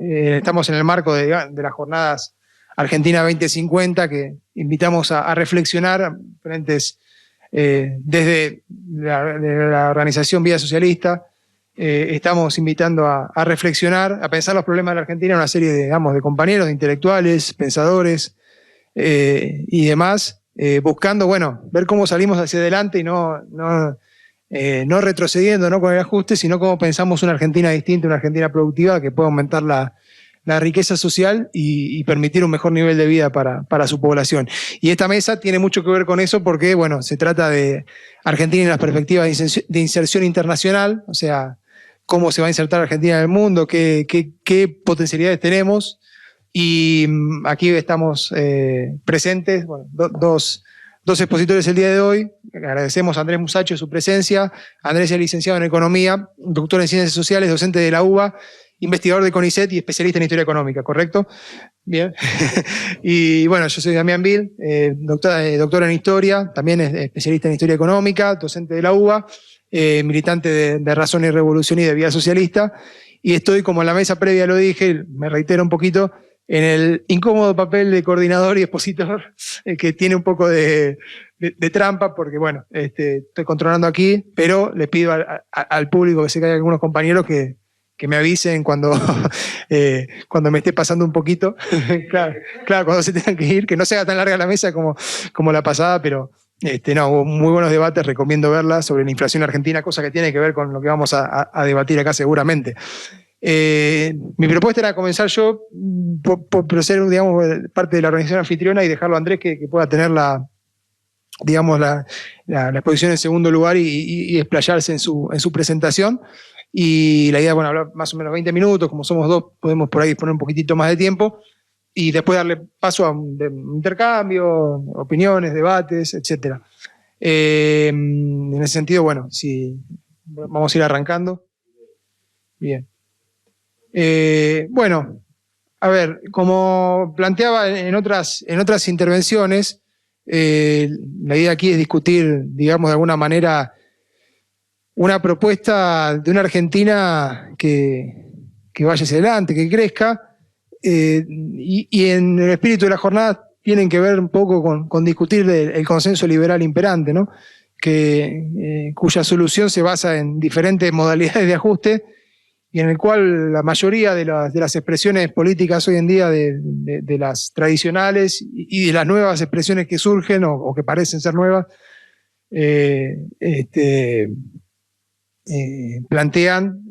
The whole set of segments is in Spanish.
estamos en el marco de las jornadas Argentina 2050, que invitamos a reflexionar frentes, desde la organización Vía Socialista. Estamos invitando a reflexionar, a pensar los problemas de la Argentina, una serie de, digamos, de compañeros, de intelectuales, pensadores y demás, buscando, bueno, ver cómo salimos hacia adelante y no retrocediendo, no con el ajuste, sino cómo pensamos una Argentina distinta, una Argentina productiva que pueda aumentar la riqueza social y permitir un mejor nivel de vida para su población. Y esta mesa tiene mucho que ver con eso porque, bueno, se trata de Argentina en las perspectivas de inserción internacional, o sea, cómo se va a insertar Argentina en el mundo, qué potencialidades tenemos. Y aquí estamos presentes, bueno, dos expositores el día de hoy. Agradecemos a Andrés Musacho su presencia. Andrés es licenciado en Economía, doctor en Ciencias Sociales, docente de la UBA, investigador de CONICET y especialista en Historia Económica, ¿correcto? Bien. Y bueno, yo soy Damián Vil, doctor en Historia, también es especialista en Historia Económica, docente de la UBA, militante de Razón y Revolución y de Vía Socialista, y estoy, como en la mesa previa lo dije, me reitero un poquito, en el incómodo papel de coordinador y expositor, que tiene un poco de trampa, porque bueno, estoy controlando aquí, pero le pido al público, que sé que hay algunos compañeros que me avisen cuando me esté pasando un poquito. Claro, cuando se tengan que ir, que no sea tan larga la mesa como la pasada, pero no, hubo muy buenos debates, recomiendo verla sobre la inflación argentina, cosa que tiene que ver con lo que vamos a debatir acá seguramente. Mi propuesta era comenzar yo por ser, digamos, parte de la organización anfitriona y dejarlo a Andrés que pueda tener la exposición en segundo lugar y explayarse en su presentación. Y la idea, bueno, hablar más o menos 20 minutos, como somos dos, podemos por ahí disponer un poquitito más de tiempo, y después darle paso a un intercambio, opiniones, debates, etc. En ese sentido, bueno, vamos a ir arrancando. Bien. Bueno, a ver, como planteaba en otras intervenciones, la idea aquí es discutir, digamos, de alguna manera, una propuesta de una Argentina que vaya hacia adelante, que crezca, y en el espíritu de la jornada tienen que ver un poco con discutir el consenso liberal imperante, ¿no? Cuya solución se basa en diferentes modalidades de ajuste y en el cual la mayoría de las expresiones políticas hoy en día, de las tradicionales y de las nuevas expresiones que surgen o que parecen ser nuevas, plantean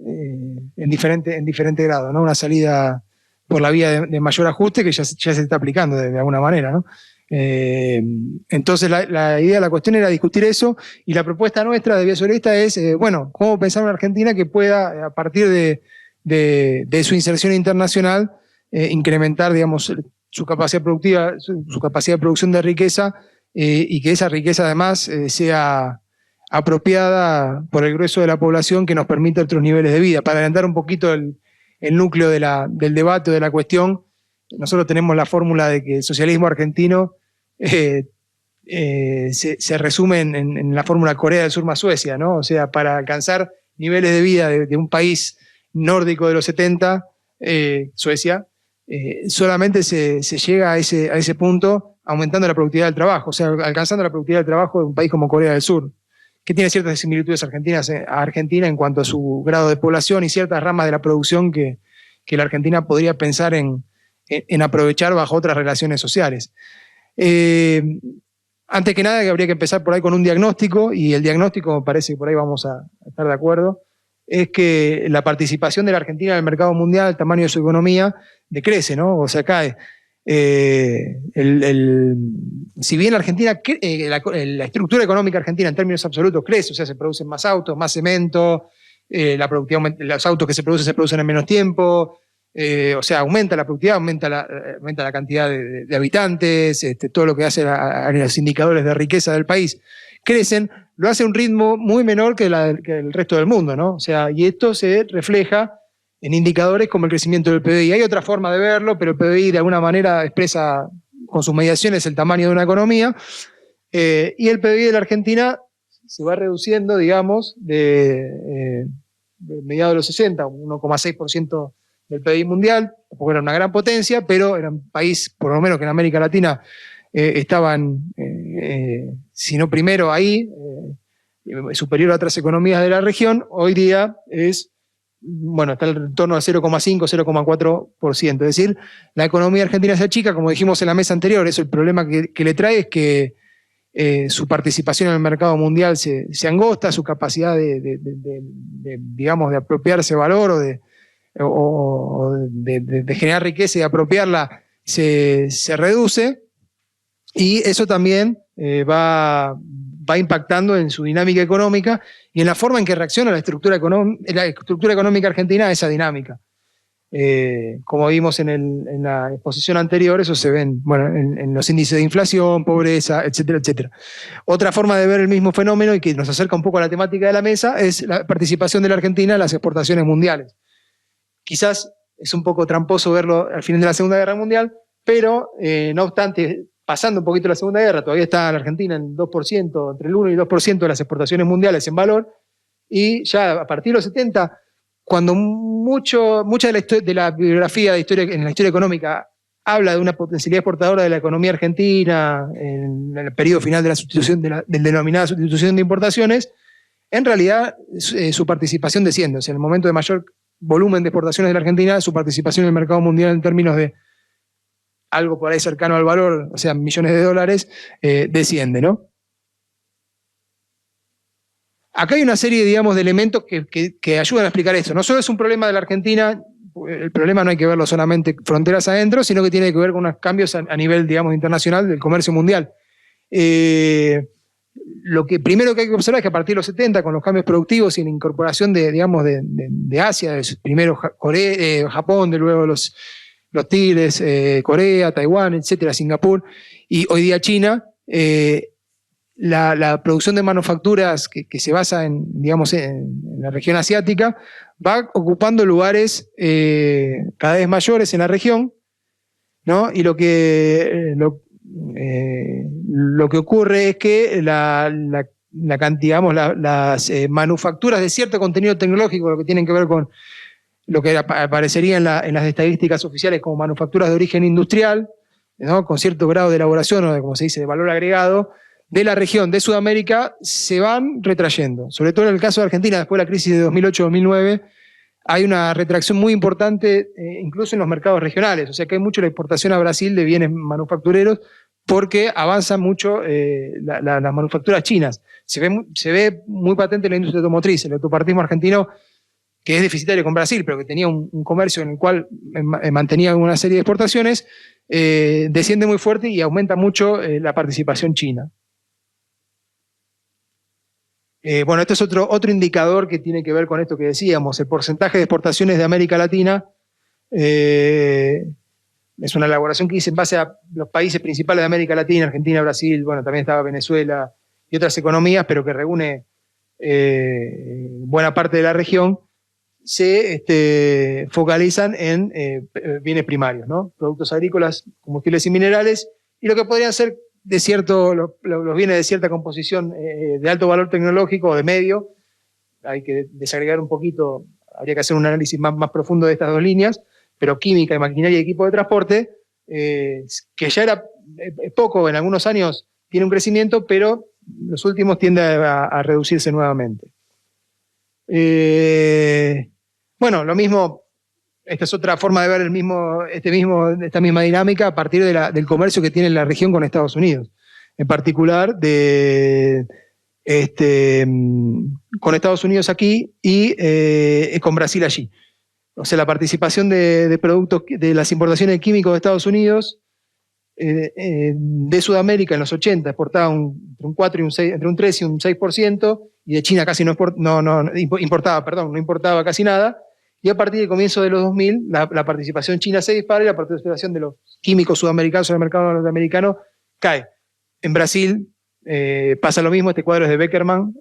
en diferente grado, ¿no? Una salida por la vía de mayor ajuste que ya se está aplicando de alguna manera, ¿no? Entonces la idea, la cuestión era discutir eso, y la propuesta nuestra de Vía Socialista es, bueno, cómo pensar una Argentina que pueda, a partir de su inserción internacional, incrementar, digamos, su capacidad productiva, su capacidad de producción de riqueza, y que esa riqueza además sea apropiada por el grueso de la población, que nos permita otros niveles de vida. Para adelantar un poquito el núcleo del debate o de la cuestión, nosotros tenemos la fórmula de que el socialismo argentino se resume en la fórmula Corea del Sur más Suecia, ¿no? O sea, para alcanzar niveles de vida de un país nórdico de los 70, Suecia, solamente se llega a ese punto aumentando la productividad del trabajo, o sea, alcanzando la productividad del trabajo de un país como Corea del Sur, que tiene ciertas similitudes a Argentina en cuanto a su grado de población y ciertas ramas de la producción que la Argentina podría pensar en aprovechar bajo otras relaciones sociales. Antes que nada, habría que empezar por ahí con un diagnóstico, y el diagnóstico, me parece que por ahí vamos a estar de acuerdo, es que la participación de la Argentina en el mercado mundial, el tamaño de su economía, decrece, ¿no? O sea, cae. Si bien la Argentina, la estructura económica argentina en términos absolutos crece, o sea, se producen más autos, más cemento, la productividad, los autos que se producen en menos tiempo, o sea, aumenta la productividad, aumenta la cantidad de habitantes, todo lo que hace a los indicadores de riqueza del país crecen, lo hace a un ritmo muy menor que el resto del mundo, ¿no? O sea, y esto se refleja en indicadores como el crecimiento del PBI. Hay otra forma de verlo, pero el PBI de alguna manera expresa con sus mediaciones el tamaño de una economía, y el PBI de la Argentina se va reduciendo, digamos, de mediados de los 60, un 1,6% del PIB mundial, tampoco era una gran potencia, pero era un país, por lo menos que en América Latina estaban, si no primero ahí, superior a otras economías de la región. Hoy día está en torno al 0,5, 0,4%. Es decir, la economía argentina se achica, como dijimos en la mesa anterior. Eso, el problema que le trae es que su participación en el mercado mundial se angosta, su capacidad digamos, de apropiarse valor o de generar riqueza y de apropiarla se reduce, y eso también va impactando en su dinámica económica y en la forma en que reacciona la estructura económica argentina a esa dinámica. Como vimos en la exposición anterior, eso se ve en los índices de inflación, pobreza, etcétera, etcétera. Otra forma de ver el mismo fenómeno, y que nos acerca un poco a la temática de la mesa, es la participación de la Argentina en las exportaciones mundiales. Quizás es un poco tramposo verlo al final de la Segunda Guerra Mundial, pero no obstante, pasando un poquito la Segunda Guerra, todavía está la Argentina en 2%, entre el 1 y el 2% de las exportaciones mundiales en valor, y ya a partir de los 70, cuando mucha de la bibliografía en la historia económica habla de una potencialidad exportadora de la economía argentina en el periodo final de la sustitución del denominada sustitución de importaciones, en realidad su participación desciende. O sea, en el momento de mayor volumen de exportaciones de la Argentina, su participación en el mercado mundial en términos de algo por ahí cercano al valor, o sea, millones de dólares, desciende, ¿no? Acá hay una serie, digamos, de elementos que ayudan a explicar esto. No solo es un problema de la Argentina, el problema no hay que verlo solamente fronteras adentro, sino que tiene que ver con unos cambios a nivel, digamos, internacional del comercio mundial. Lo que primero que hay que observar es que a partir de los 70, con los cambios productivos y la incorporación de Asia, primero Japón, de luego los tigres, Corea, Taiwán, etcétera, Singapur, y hoy día China, la producción de manufacturas que se basa en la región asiática va ocupando lugares cada vez mayores en la región, ¿no? Y lo que ocurre es que las manufacturas de cierto contenido tecnológico, lo que tienen que ver con lo que aparecería en las estadísticas oficiales como manufacturas de origen industrial, ¿no? Con cierto grado de elaboración o de, como se dice, de valor agregado, de la región de Sudamérica se van retrayendo. Sobre todo en el caso de Argentina, después de la crisis de 2008-2009, hay una retracción muy importante, incluso en los mercados regionales. O sea que hay mucho la exportación a Brasil de bienes manufactureros porque avanzan mucho las manufacturas chinas. Se ve muy patente en la industria automotriz, el autopartismo argentino, que es deficitario con Brasil, pero que tenía un comercio en el cual mantenía una serie de exportaciones, desciende muy fuerte y aumenta mucho la participación china. Este es otro indicador que tiene que ver con esto que decíamos, el porcentaje de exportaciones de América Latina. Es una elaboración que hice en base a los países principales de América Latina, Argentina, Brasil, también estaba Venezuela y otras economías, pero que reúne buena parte de la región. Se focalizan en bienes primarios, ¿no? Productos agrícolas, combustibles y minerales, y lo que podrían ser los bienes de cierta composición de alto valor tecnológico o de medio. Hay que desagregar un poquito, habría que hacer un análisis más profundo de estas dos líneas, pero química, maquinaria y equipo de transporte, que ya era poco, en algunos años tiene un crecimiento, pero los últimos tiende a reducirse nuevamente. Lo mismo, esta es otra forma de ver esta misma dinámica a partir del comercio que tiene la región con Estados Unidos. En particular, con Estados Unidos aquí y con Brasil allí. O sea, la participación de productos, de las importaciones de químicos de Estados Unidos, de Sudamérica en los 80 exportaba entre un 3 y un 6%, y de China casi no importaba casi nada. Y a partir del comienzo de los 2000, la participación china se dispara y la participación de los químicos sudamericanos en el mercado norteamericano cae. En Brasil pasa lo mismo, este cuadro es de Beckerman,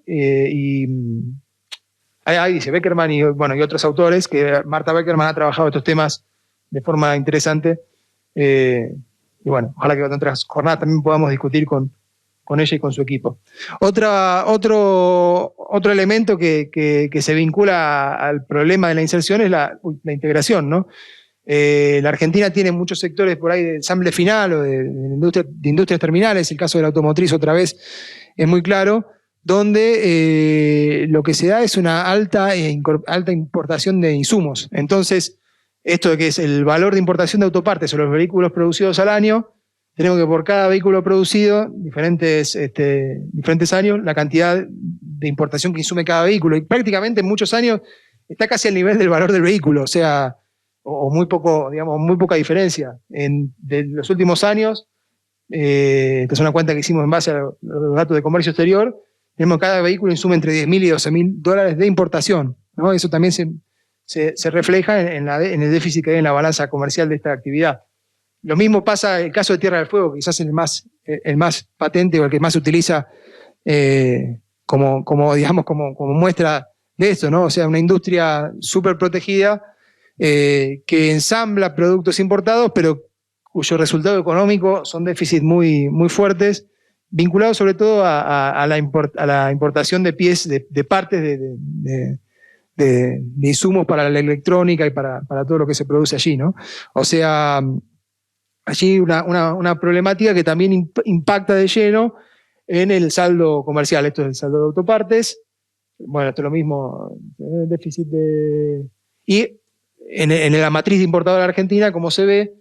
ahí dice Beckerman y otros autores, que Marta Beckerman ha trabajado estos temas de forma interesante. Ojalá que en otras jornadas también podamos discutir con ella y con su equipo. Otro elemento que se vincula al problema de la inserción es la integración, ¿no? La Argentina tiene muchos sectores por ahí de ensamble final o de industrias terminales, el caso de la automotriz otra vez es muy claro, donde lo que se da es una alta importación de insumos. Entonces, esto de que es el valor de importación de autopartes o los vehículos producidos al año, tenemos que por cada vehículo producido, diferentes años, la cantidad de importación que insume cada vehículo. Y prácticamente en muchos años está casi al nivel del valor del vehículo, o sea, o muy poco, digamos, muy poca diferencia. De los últimos años, esta es una cuenta que hicimos en base a los datos de comercio exterior, tenemos que cada vehículo insume entre $10.000 y $12.000 de importación, ¿no? Eso también se refleja en el déficit que hay en la balanza comercial de esta actividad. Lo mismo pasa en el caso de Tierra del Fuego, quizás el más patente o el que más se utiliza como muestra de esto, ¿no? O sea, una industria súper protegida que ensambla productos importados, pero cuyo resultado económico son déficits muy, muy fuertes, vinculados sobre todo a la importación de partes de insumos para la electrónica y para todo lo que se produce allí, ¿no? O sea, allí una problemática que también impacta de lleno en el saldo comercial. Esto es el saldo de autopartes. Bueno, esto es lo mismo, déficit de... Y en la matriz importadora argentina, como se ve,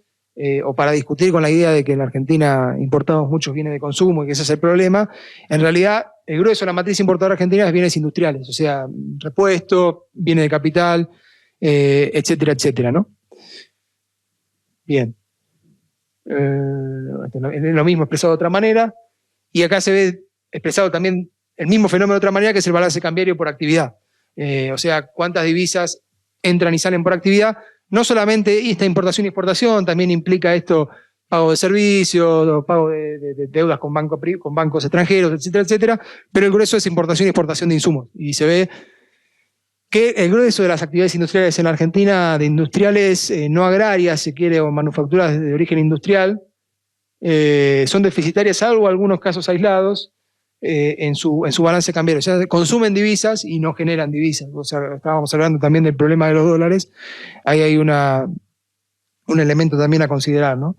o para discutir con la idea de que en la Argentina importamos muchos bienes de consumo y que ese es el problema, en realidad el grueso de la matriz importadora argentina es bienes industriales, o sea, repuesto, bienes de capital, etcétera, etcétera, ¿no? Bien. Es lo mismo expresado de otra manera, y acá se ve expresado también el mismo fenómeno de otra manera, que es el balance cambiario por actividad. O sea, cuántas divisas entran y salen por actividad. No solamente esta importación y exportación, también implica esto pago de servicios, pago de deudas con bancos extranjeros, etcétera, etcétera, pero el grueso es importación y exportación de insumos. Y se ve que el grueso de las actividades industriales en la Argentina, de industriales no agrarias, si quiere, o manufacturas de origen industrial, son deficitarias, salvo algunos casos aislados, en su balance cambiario. O sea, consumen divisas y no generan divisas. O sea, estábamos hablando también del problema de los dólares. Ahí hay un elemento también a considerar, ¿no?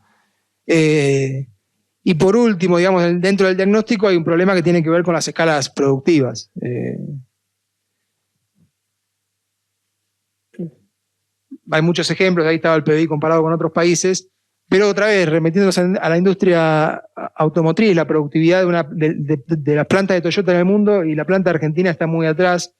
Y por último, digamos, dentro del diagnóstico hay un problema que tiene que ver con las escalas productivas. Hay muchos ejemplos, ahí estaba el PBI comparado con otros países, pero otra vez, remitiéndonos a la industria automotriz, la productividad de las plantas de Toyota en el mundo, y la planta argentina está muy atrás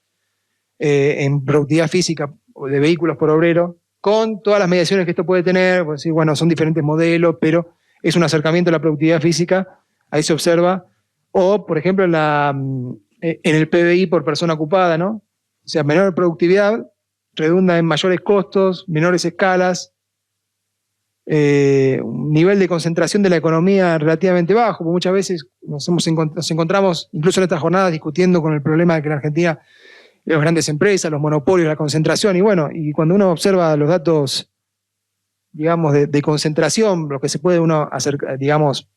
en productividad física de vehículos por obrero, con todas las mediaciones que esto puede tener. Pues sí, bueno, son diferentes modelos, pero es un acercamiento a la productividad física, ahí se observa. O, por ejemplo, en el PBI por persona ocupada, ¿no? O sea, menor productividad redunda en mayores costos, menores escalas, un nivel de concentración de la economía relativamente bajo, porque muchas veces nos encontramos, incluso en estas jornadas, discutiendo con el problema de que en Argentina las grandes empresas, los monopolios, la concentración, y bueno, y cuando uno observa los datos, digamos, de concentración, lo que se puede uno hacer, digamos,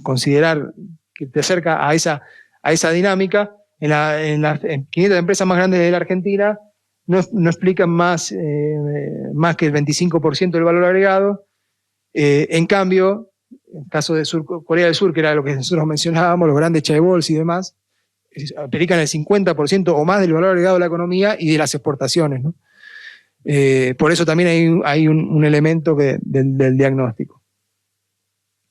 considerar que te acerca a esa dinámica, en las 500 empresas más grandes de la Argentina, no explican más que el 25% del valor agregado. En cambio, en el caso de Corea del Sur, que era lo que nosotros mencionábamos, los grandes chaebols y demás, aplican el 50% o más del valor agregado de la economía y de las exportaciones, ¿no? Por eso también hay un elemento del diagnóstico.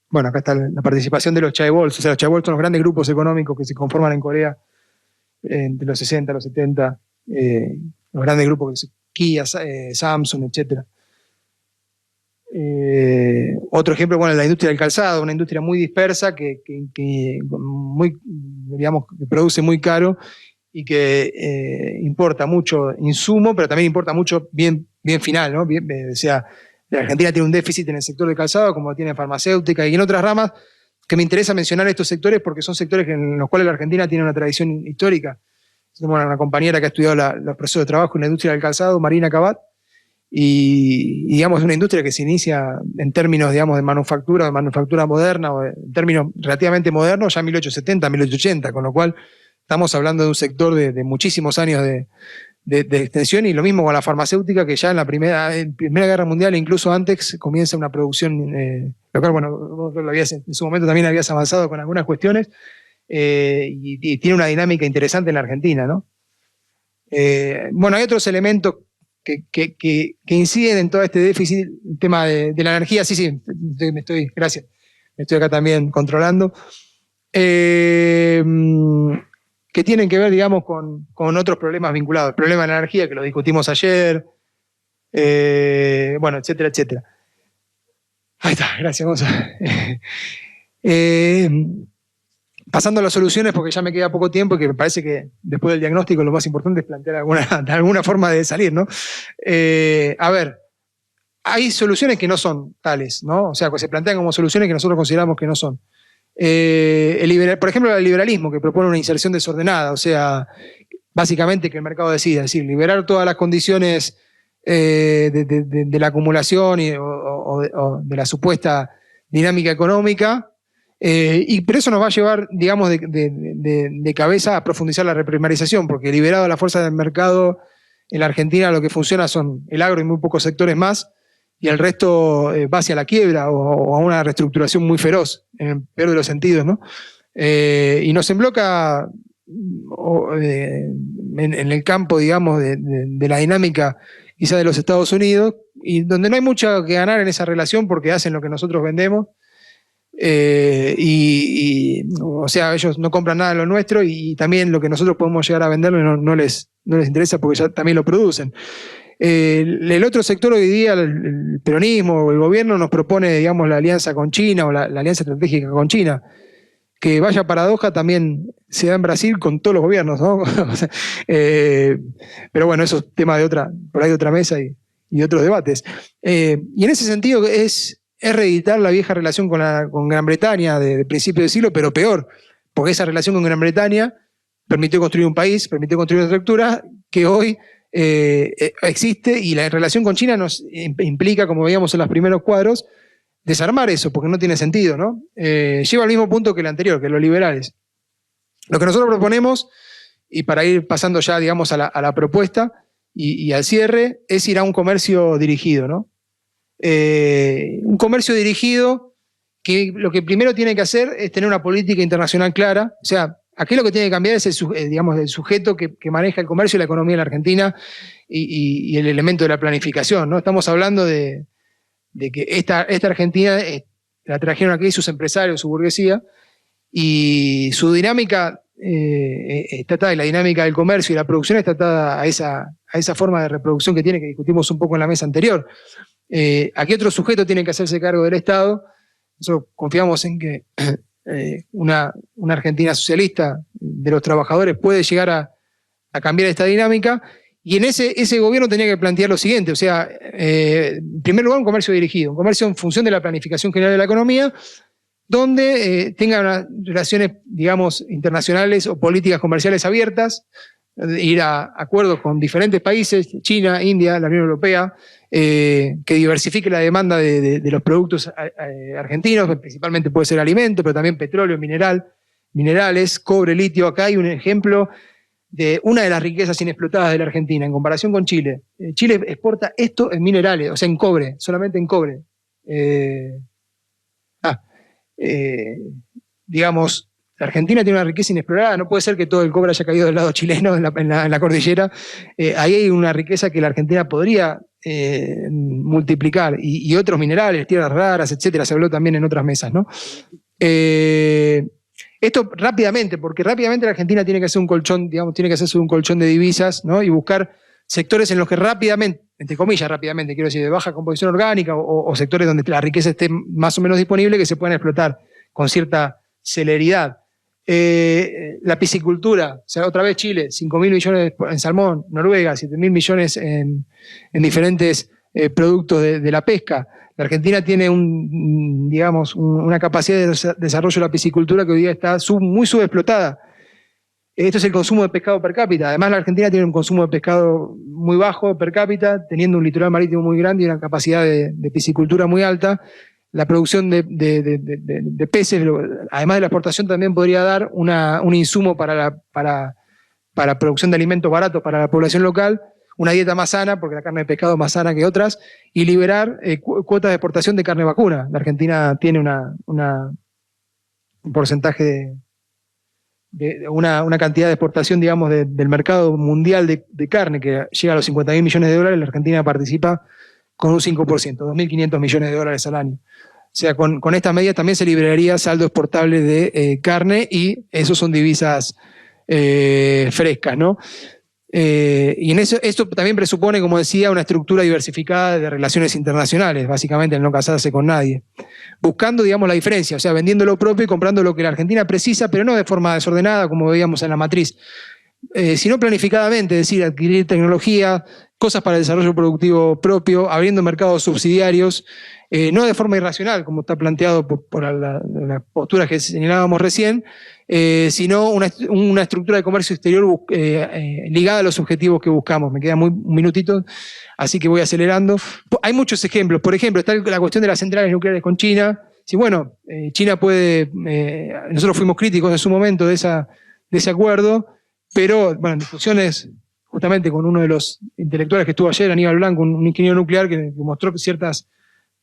Bueno, acá está la participación de los chaebols. O sea, los chaebols son los grandes grupos económicos que se conforman en Corea entre los 60 y los 70. Los grandes grupos que son Kia, Samsung, etc. Otro ejemplo, bueno, la industria del calzado, una industria muy dispersa que produce muy caro y que importa mucho insumo, pero también importa mucho bien final, ¿no? O sea, la Argentina tiene un déficit en el sector del calzado, como tiene farmacéutica y en otras ramas, que me interesa mencionar estos sectores porque son sectores en los cuales la Argentina tiene una tradición histórica. Tenemos una compañera que ha estudiado los procesos de trabajo en la industria del calzado, Marina Cabat, digamos, es una industria que se inicia en términos, digamos, de manufactura moderna, o en términos relativamente modernos, ya en 1870, 1880, con lo cual estamos hablando de un sector de muchísimos años de extensión, y lo mismo con la farmacéutica, que ya en la Primera Guerra Mundial, incluso antes, comienza una producción local. Bueno, vos en su momento también habías avanzado con algunas cuestiones, y tiene una dinámica interesante en la Argentina, ¿no? Bueno, hay otros elementos que inciden en todo este déficit, el tema de la energía. Sí, gracias. Me estoy acá también controlando. Que tienen que ver, digamos, con otros problemas vinculados. El problema de la energía, que lo discutimos ayer, bueno, etcétera, etcétera. Ahí está, gracias, Gonza. Pasando a las soluciones, porque ya me queda poco tiempo y que me parece que después del diagnóstico lo más importante es plantear alguna forma de salir, ¿no? A ver, hay soluciones que no son tales, ¿no? O sea, que se plantean como soluciones que nosotros consideramos que no son. Por ejemplo, el liberalismo, que propone una inserción desordenada, o sea, básicamente que el mercado decida, es decir, liberar todas las condiciones de la acumulación o de la supuesta dinámica económica. Pero eso nos va a llevar, digamos, de cabeza a profundizar la reprimarización, porque liberado a la fuerza del mercado, en la Argentina lo que funciona son el agro y muy pocos sectores más, y el resto va hacia la quiebra o a una reestructuración muy feroz, en el peor de los sentidos, ¿no? Y nos embloca en el campo, digamos, de la dinámica quizá de los Estados Unidos, y donde no hay mucho que ganar en esa relación porque hacen lo que nosotros vendemos. O sea, ellos no compran nada de lo nuestro, y también lo que nosotros podemos llegar a venderles no les interesa porque ya también lo producen. El otro sector hoy día, el peronismo o el gobierno, nos propone, digamos, la alianza con China o la alianza estratégica con China, que vaya paradoja también se da en Brasil con todos los gobiernos, ¿no? Pero bueno, eso es tema por ahí de otra mesa y otros debates. Y en ese sentido es reeditar la vieja relación con Gran Bretaña de principio de siglo, pero peor, porque esa relación con Gran Bretaña permitió construir un país, permitió construir una estructura que hoy existe, y la relación con China nos implica, como veíamos en los primeros cuadros, desarmar eso, porque no tiene sentido, ¿no? Lleva al mismo punto que el anterior, que los liberales. Lo que nosotros proponemos, y para ir pasando ya, digamos, a la propuesta y al cierre, es ir a un comercio dirigido, ¿no? Un comercio dirigido que lo que primero tiene que hacer es tener una política internacional clara. O sea, aquí lo que tiene que cambiar es el sujeto que maneja el comercio y la economía en la Argentina, y el elemento de la planificación, ¿no? Estamos hablando de que esta Argentina la trajeron aquí sus empresarios, su burguesía, y su dinámica está atada, y la dinámica del comercio y la producción está atada a esa forma de reproducción que tiene, que discutimos un poco en la mesa anterior. Aquí otro sujeto tiene que hacerse cargo del Estado. Nosotros confiamos en que una Argentina socialista de los trabajadores puede llegar a cambiar esta dinámica, y en ese gobierno tenía que plantear lo siguiente, o sea, en primer lugar, un comercio dirigido, un comercio en función de la planificación general de la economía, donde tenga unas relaciones, digamos, internacionales o políticas comerciales abiertas, ir a acuerdos con diferentes países, China, India, la Unión Europea, que diversifique la demanda de los productos argentinos, que principalmente puede ser alimento, pero también petróleo, minerales, cobre, litio. Acá hay un ejemplo de una de las riquezas inexplotadas de la Argentina en comparación con Chile. Chile exporta esto en minerales, o sea, en cobre, solamente en cobre. Digamos, la Argentina tiene una riqueza inexplorada, no puede ser que todo el cobre haya caído del lado chileno en la cordillera. Ahí hay una riqueza que la Argentina podría multiplicar, y otros minerales, tierras raras, etcétera, se habló también en otras mesas, ¿no? Esto rápidamente, porque rápidamente la Argentina tiene que hacer un colchón, digamos, tiene que hacerse un colchón de divisas, ¿no? Y buscar sectores en los que rápidamente, entre comillas rápidamente, quiero decir, de baja composición orgánica, o sectores donde la riqueza esté más o menos disponible, que se puedan explotar con cierta celeridad. La piscicultura, o sea, otra vez Chile, 5.000 millones en salmón, Noruega, 7.000 millones en diferentes productos de la pesca. La Argentina tiene digamos, una capacidad de desarrollo de la piscicultura que hoy día está muy subexplotada. Esto es el consumo de pescado per cápita. Además, la Argentina tiene un consumo de pescado muy bajo per cápita, teniendo un litoral marítimo muy grande y una capacidad de piscicultura muy alta. La producción de peces, además de la exportación, también podría dar un insumo para producción de alimentos baratos para la población local, una dieta más sana, porque la carne de pescado es más sana que otras, y liberar cuotas de exportación de carne vacuna. La Argentina tiene un porcentaje una cantidad de exportación, digamos, del mercado mundial de carne que llega a los 50.000 millones de dólares. La Argentina participa con un 5%, 2.500 millones de dólares al año. O sea, con esta medida también se liberaría saldo exportable de carne, y eso son divisas frescas, ¿no? Y en esto también presupone, como decía, una estructura diversificada de relaciones internacionales, básicamente el no casarse con nadie, buscando, digamos, la diferencia, o sea, vendiendo lo propio y comprando lo que la Argentina precisa, pero no de forma desordenada, como veíamos en la matriz, sino planificadamente, es decir, adquirir tecnología, cosas para el desarrollo productivo propio, abriendo mercados subsidiarios, no de forma irracional, como está planteado por las posturas que señalábamos recién, sino una estructura de comercio exterior ligada a los objetivos que buscamos. Me queda un minutito, así que voy acelerando. Hay muchos ejemplos. Por ejemplo, está la cuestión de las centrales nucleares con China. Sí, bueno, China puede... nosotros fuimos críticos en su momento de ese acuerdo, pero, bueno, en discusiones justamente con uno de los intelectuales que estuvo ayer, Aníbal Blanco, un ingeniero nuclear que mostró ciertas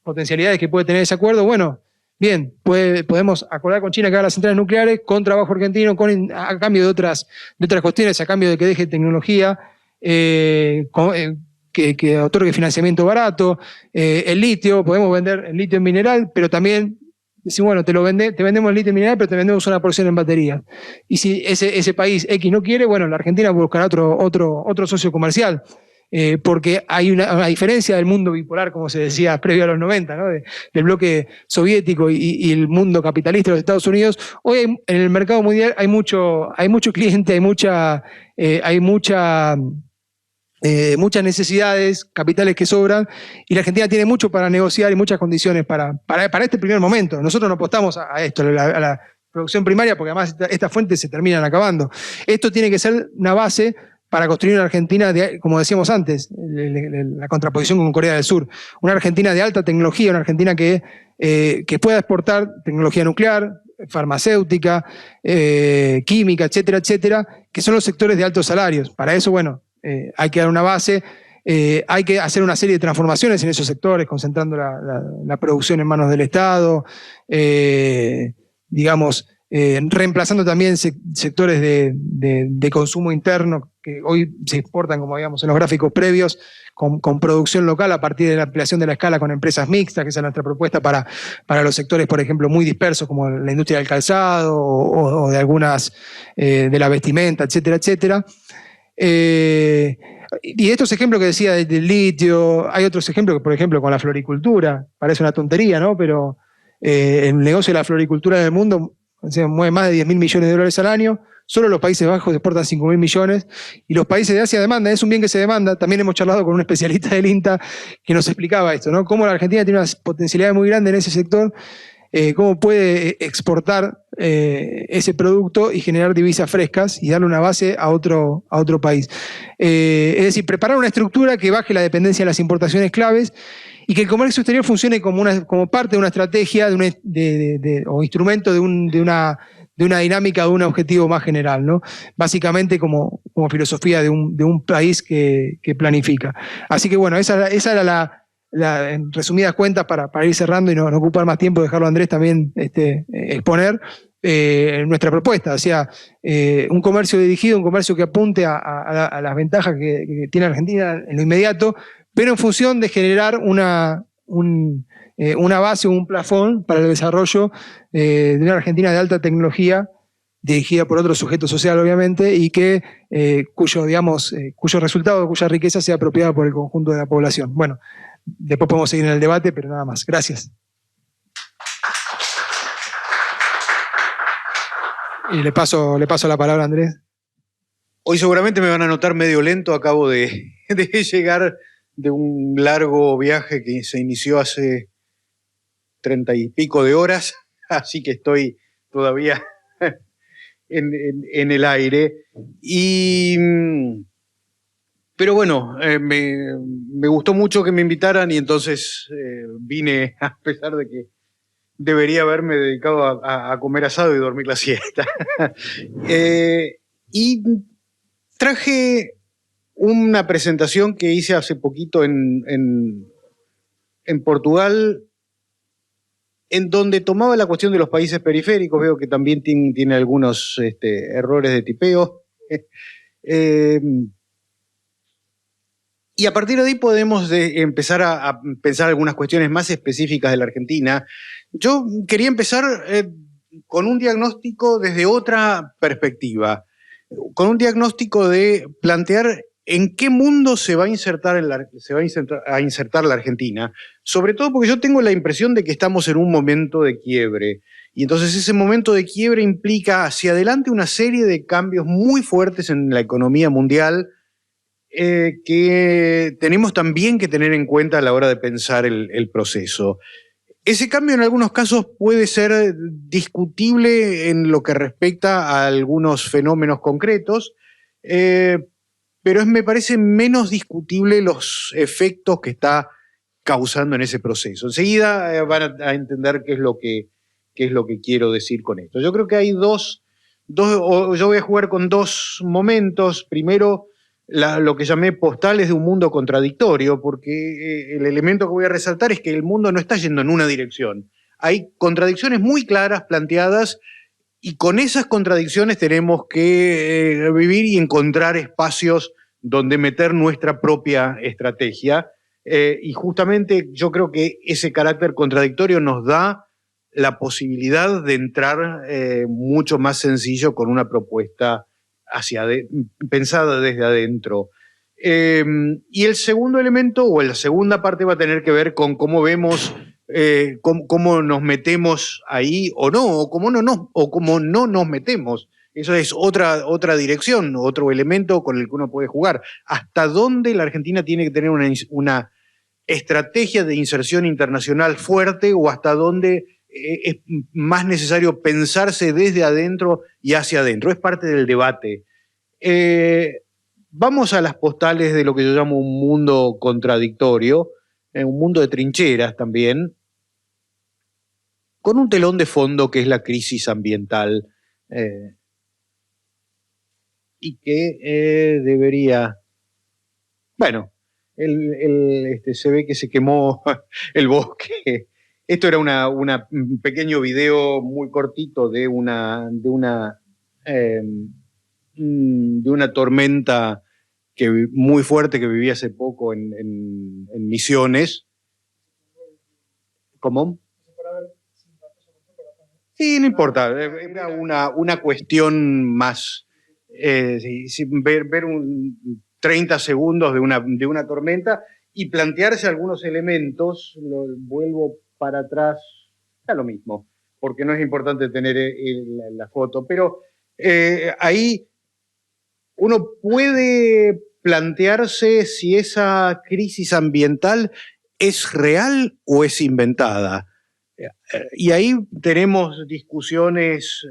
potencialidades que puede tener ese acuerdo. Bueno, bien, podemos acordar con China que haga las centrales nucleares con trabajo argentino, a cambio de otras cuestiones, a cambio de que deje tecnología, que otorgue financiamiento barato, el litio, podemos vender el litio en mineral, pero también decimos, bueno, te vendemos el litio en mineral, pero te vendemos una porción en baterías. Y si ese país X no quiere, bueno, la Argentina buscará otro socio comercial. Porque hay una diferencia del mundo bipolar, como se decía previo a los 90, ¿no? Del bloque soviético y el mundo capitalista de los Estados Unidos. Hoy en el mercado mundial hay mucho cliente, hay muchas necesidades, capitales que sobran, y la Argentina tiene mucho para negociar y muchas condiciones para este primer momento. Nosotros no apostamos a esto, a la producción primaria, porque además estas fuentes se terminan acabando. Esto tiene que ser una base para construir una Argentina, como decíamos antes, la contraposición con Corea del Sur, una Argentina de alta tecnología, una Argentina que pueda exportar tecnología nuclear, farmacéutica, química, etcétera, etcétera, que son los sectores de altos salarios. Para eso, bueno, hay que dar una base, hay que hacer una serie de transformaciones en esos sectores, concentrando la producción en manos del Estado, digamos, reemplazando también sectores de consumo interno que hoy se exportan, como veíamos en los gráficos previos, con producción local a partir de la ampliación de la escala con empresas mixtas, que esa es nuestra propuesta para los sectores, por ejemplo, muy dispersos como la industria del calzado o de algunas de la vestimenta, etcétera, etcétera. Y estos ejemplos que decía del litio, hay otros ejemplos que, por ejemplo, con la floricultura, parece una tontería, ¿no? Pero el negocio de la floricultura en el mundo mueve más de 10.000 millones de dólares al año. Solo los Países Bajos exportan 5.000 millones y los países de Asia demandan, es un bien que se demanda. También hemos charlado con un especialista del INTA que nos explicaba esto, ¿no? Cómo la Argentina tiene una potencialidad muy grande en ese sector, cómo puede exportar ese producto y generar divisas frescas y darle una base a otro país. Es decir, preparar una estructura que baje la dependencia de las importaciones claves y que el comercio exterior funcione como parte de una estrategia o instrumento de una dinámica, de un objetivo más general, ¿no? Básicamente como filosofía de un país que planifica. Así que bueno, esa era en resumidas cuentas, para ir cerrando y no ocupar más tiempo, dejarlo a Andrés también exponer nuestra propuesta. O sea, un comercio dirigido, un comercio que apunte a las ventajas que tiene Argentina en lo inmediato, pero en función de generar una base o un plafón para el desarrollo de una Argentina de alta tecnología, dirigida por otro sujeto social, obviamente, y cuyo resultado, cuya riqueza sea apropiada por el conjunto de la población. Bueno, después podemos seguir en el debate, pero nada más. Gracias. Y le paso la palabra a Andrés. Hoy seguramente me van a notar medio lento, acabo de llegar de un largo viaje que se inició hace 30 y pico de horas, así que estoy todavía en el aire. Pero bueno, me gustó mucho que me invitaran y entonces vine, a pesar de que debería haberme dedicado a comer asado y dormir la siesta. Y traje una presentación que hice hace poquito en Portugal, en donde tomaba la cuestión de los países periféricos. Veo que también tiene algunos errores de tipeo. Y a partir de ahí podemos empezar a pensar algunas cuestiones más específicas de la Argentina. Yo quería empezar con un diagnóstico desde otra perspectiva, con un diagnóstico de plantear en qué mundo se va a insertar la Argentina, sobre todo porque yo tengo la impresión de que estamos en un momento de quiebre. Y entonces ese momento de quiebre implica hacia adelante una serie de cambios muy fuertes en la economía mundial, que tenemos también que tener en cuenta a la hora de pensar el proceso. Ese cambio en algunos casos puede ser discutible en lo que respecta a algunos fenómenos concretos, pero me parece menos discutible los efectos que está causando en ese proceso. Enseguida van a entender qué es lo que quiero decir con esto. Yo creo que hay yo voy a jugar con dos momentos. Primero, lo que llamé postales de un mundo contradictorio, porque el elemento que voy a resaltar es que el mundo no está yendo en una dirección. Hay contradicciones muy claras planteadas y con esas contradicciones tenemos que vivir y encontrar espacios donde meter nuestra propia estrategia. Y justamente yo creo que ese carácter contradictorio nos da la posibilidad de entrar mucho más sencillo con una propuesta pensada desde adentro. Y el segundo elemento, o la segunda parte, va a tener que ver con cómo vemos, cómo nos metemos ahí o no, o cómo no nos metemos. Eso es otra dirección, otro elemento con el que uno puede jugar. ¿Hasta dónde la Argentina tiene que tener una estrategia de inserción internacional fuerte, o hasta dónde es más necesario pensarse desde adentro y hacia adentro? Es parte del debate. Vamos a las postales de lo que yo llamo un mundo contradictorio, un mundo de trincheras también, con un telón de fondo que es la crisis ambiental, y que debería... Bueno, se ve que se quemó el bosque. Esto era un pequeño video muy cortito de una tormenta muy fuerte que viví hace poco en Misiones. ¿Cómo? Sí, no importa. Era una cuestión más. Ver 30 segundos de una tormenta y plantearse algunos elementos. Vuelvo para atrás, da lo mismo, porque no es importante tener la foto, pero ahí uno puede plantearse si esa crisis ambiental es real o es inventada. Y ahí tenemos discusiones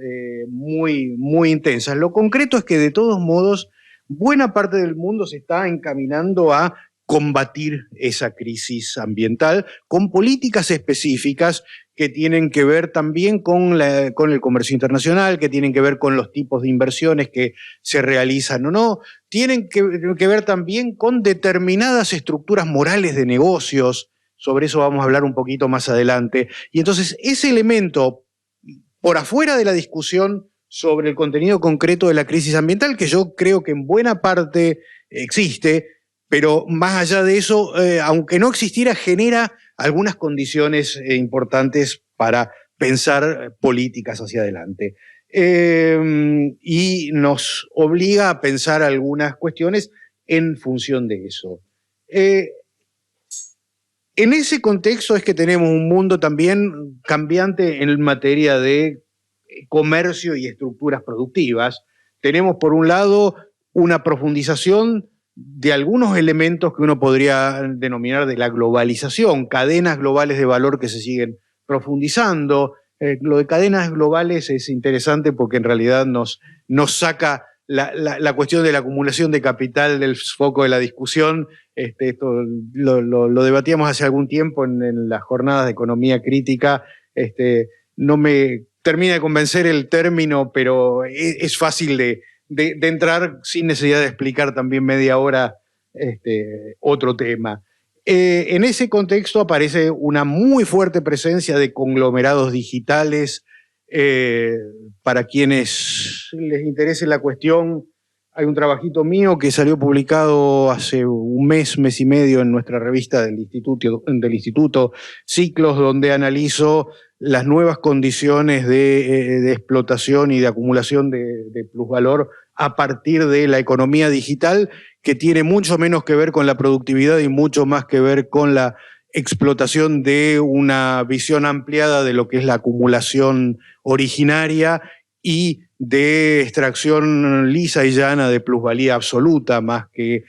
muy, muy intensas. Lo concreto es que, de todos modos, buena parte del mundo se está encaminando a combatir esa crisis ambiental con políticas específicas que tienen que ver también con el comercio internacional, que tienen que ver con los tipos de inversiones que se realizan o no, tienen que ver también con determinadas estructuras morales de negocios. Sobre eso vamos a hablar un poquito más adelante. Y entonces ese elemento, por afuera de la discusión sobre el contenido concreto de la crisis ambiental, que yo creo que en buena parte existe, pero más allá de eso, aunque no existiera, genera algunas condiciones importantes para pensar políticas hacia adelante. Y nos obliga a pensar algunas cuestiones en función de eso. En ese contexto es que tenemos un mundo también cambiante en materia de comercio y estructuras productivas. Tenemos, por un lado, una profundización de algunos elementos que uno podría denominar de la globalización, cadenas globales de valor que se siguen profundizando, Lo de cadenas globales es interesante porque en realidad nos saca la cuestión de la acumulación de capital del foco de la discusión. Esto lo debatíamos hace algún tiempo en las jornadas de economía crítica. No me termina de convencer el término, pero es fácil de entrar sin necesidad de explicar también media hora otro tema. En ese contexto aparece una muy fuerte presencia de conglomerados digitales. Para quienes les interese la cuestión, hay un trabajito mío que salió publicado hace un mes y medio en nuestra revista del Instituto Ciclos, donde analizo las nuevas condiciones de explotación y de acumulación de plusvalor a partir de la economía digital, que tiene mucho menos que ver con la productividad y mucho más que ver con la explotación de una visión ampliada de lo que es la acumulación originaria y de extracción lisa y llana de plusvalía absoluta, más que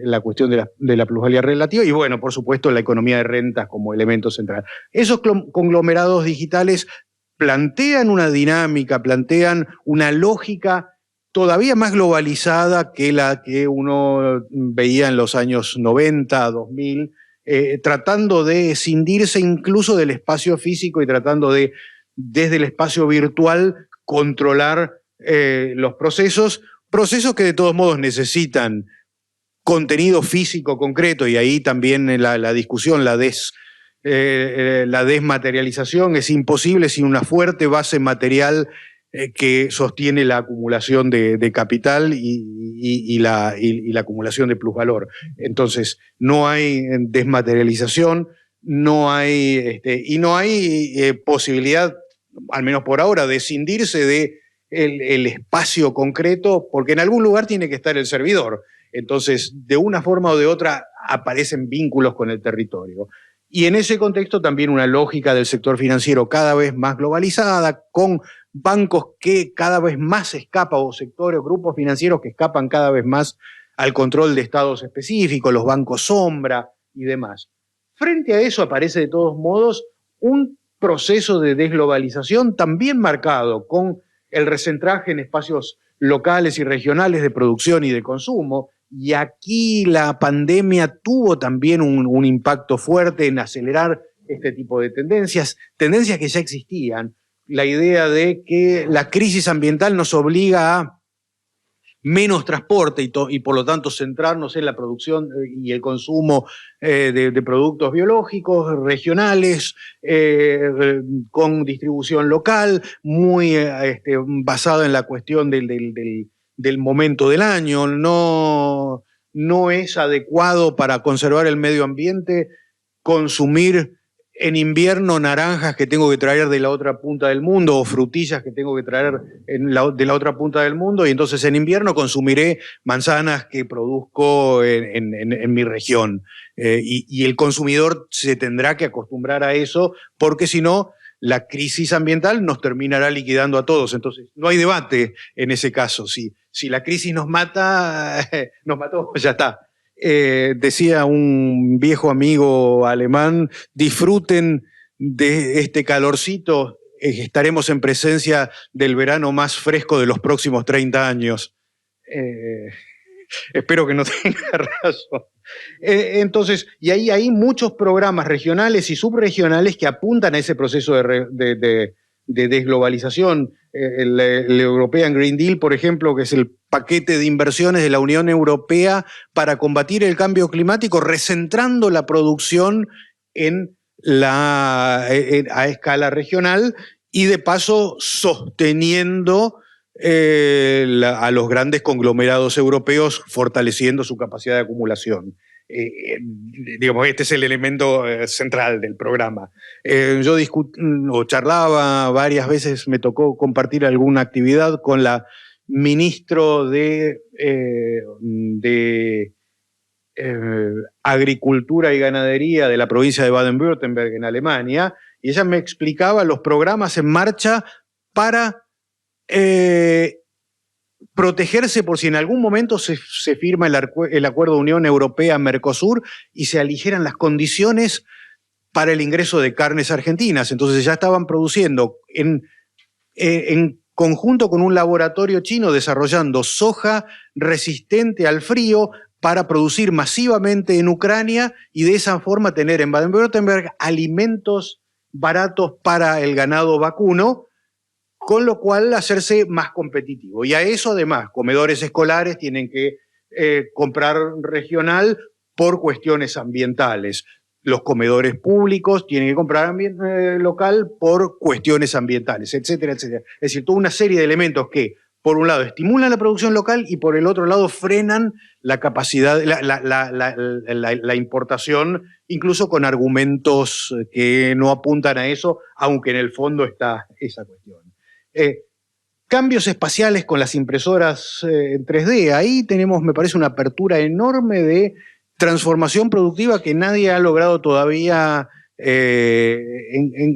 la cuestión de la plusvalía relativa, y bueno, por supuesto, la economía de rentas como elemento central. Esos conglomerados digitales plantean una dinámica, plantean una lógica todavía más globalizada que la que uno veía en los años 90, 2000, tratando de escindirse incluso del espacio físico y tratando de, desde el espacio virtual, controlar los procesos que de todos modos necesitan contenido físico concreto, y ahí también la discusión, la desmaterialización es imposible sin una fuerte base material que sostiene la acumulación de capital y la acumulación de plusvalor. Entonces, no hay desmaterialización, no hay, y no hay posibilidad, al menos por ahora, de escindirse de el espacio concreto, porque en algún lugar tiene que estar el servidor. Entonces, de una forma o de otra, aparecen vínculos con el territorio. Y en ese contexto también una lógica del sector financiero cada vez más globalizada, con bancos que cada vez más escapan, o sectores, grupos financieros que escapan cada vez más al control de estados específicos, los bancos sombra y demás. Frente a eso aparece de todos modos un proceso de desglobalización también marcado con el recentraje en espacios locales y regionales de producción y de consumo, y aquí la pandemia tuvo también un impacto fuerte en acelerar este tipo de tendencias que ya existían. La idea de que la crisis ambiental nos obliga a menos transporte y por lo tanto centrarnos en la producción y el consumo de productos biológicos regionales, con distribución local, muy basada en la cuestión del momento del año. No es adecuado para conservar el medio ambiente consumir en invierno naranjas que tengo que traer de la otra punta del mundo o frutillas que tengo que traer de la otra punta del mundo, y entonces en invierno consumiré manzanas que produzco en mi región. Y el consumidor se tendrá que acostumbrar a eso, porque si no, la crisis ambiental nos terminará liquidando a todos. Entonces, no hay debate en ese caso. Si la crisis nos mata, nos mató, ya está. Decía un viejo amigo alemán, disfruten de este calorcito, estaremos en presencia del verano más fresco de los próximos 30 años. Espero que no tenga razón. Entonces, y ahí hay muchos programas regionales y subregionales que apuntan a ese proceso de desglobalización. El European Green Deal, por ejemplo, que es el paquete de inversiones de la Unión Europea para combatir el cambio climático, recentrando la producción a escala regional y de paso sosteniendo a los grandes conglomerados europeos, fortaleciendo su capacidad de acumulación. Digamos, este es el elemento central del programa. Yo charlaba varias veces, me tocó compartir alguna actividad con la ministro de Agricultura y Ganadería de la provincia de Baden-Württemberg en Alemania, y ella me explicaba los programas en marcha para protegerse por si en algún momento se firma el acuerdo de Unión Europea-Mercosur y se aligeran las condiciones para el ingreso de carnes argentinas. Entonces ya estaban produciendo en conjunto con un laboratorio chino desarrollando soja resistente al frío para producir masivamente en Ucrania y de esa forma tener en Baden-Württemberg alimentos baratos para el ganado vacuno, con lo cual hacerse más competitivo. Y a eso además, comedores escolares tienen que comprar regional por cuestiones ambientales. Los comedores públicos tienen que comprar local por cuestiones ambientales, etcétera, etcétera. Es decir, toda una serie de elementos que, por un lado, estimulan la producción local y por el otro lado frenan la capacidad, la importación, incluso con argumentos que no apuntan a eso, aunque en el fondo está esa cuestión. Cambios espaciales con las impresoras en 3D. Ahí tenemos, me parece, una apertura enorme de transformación productiva que nadie ha logrado todavía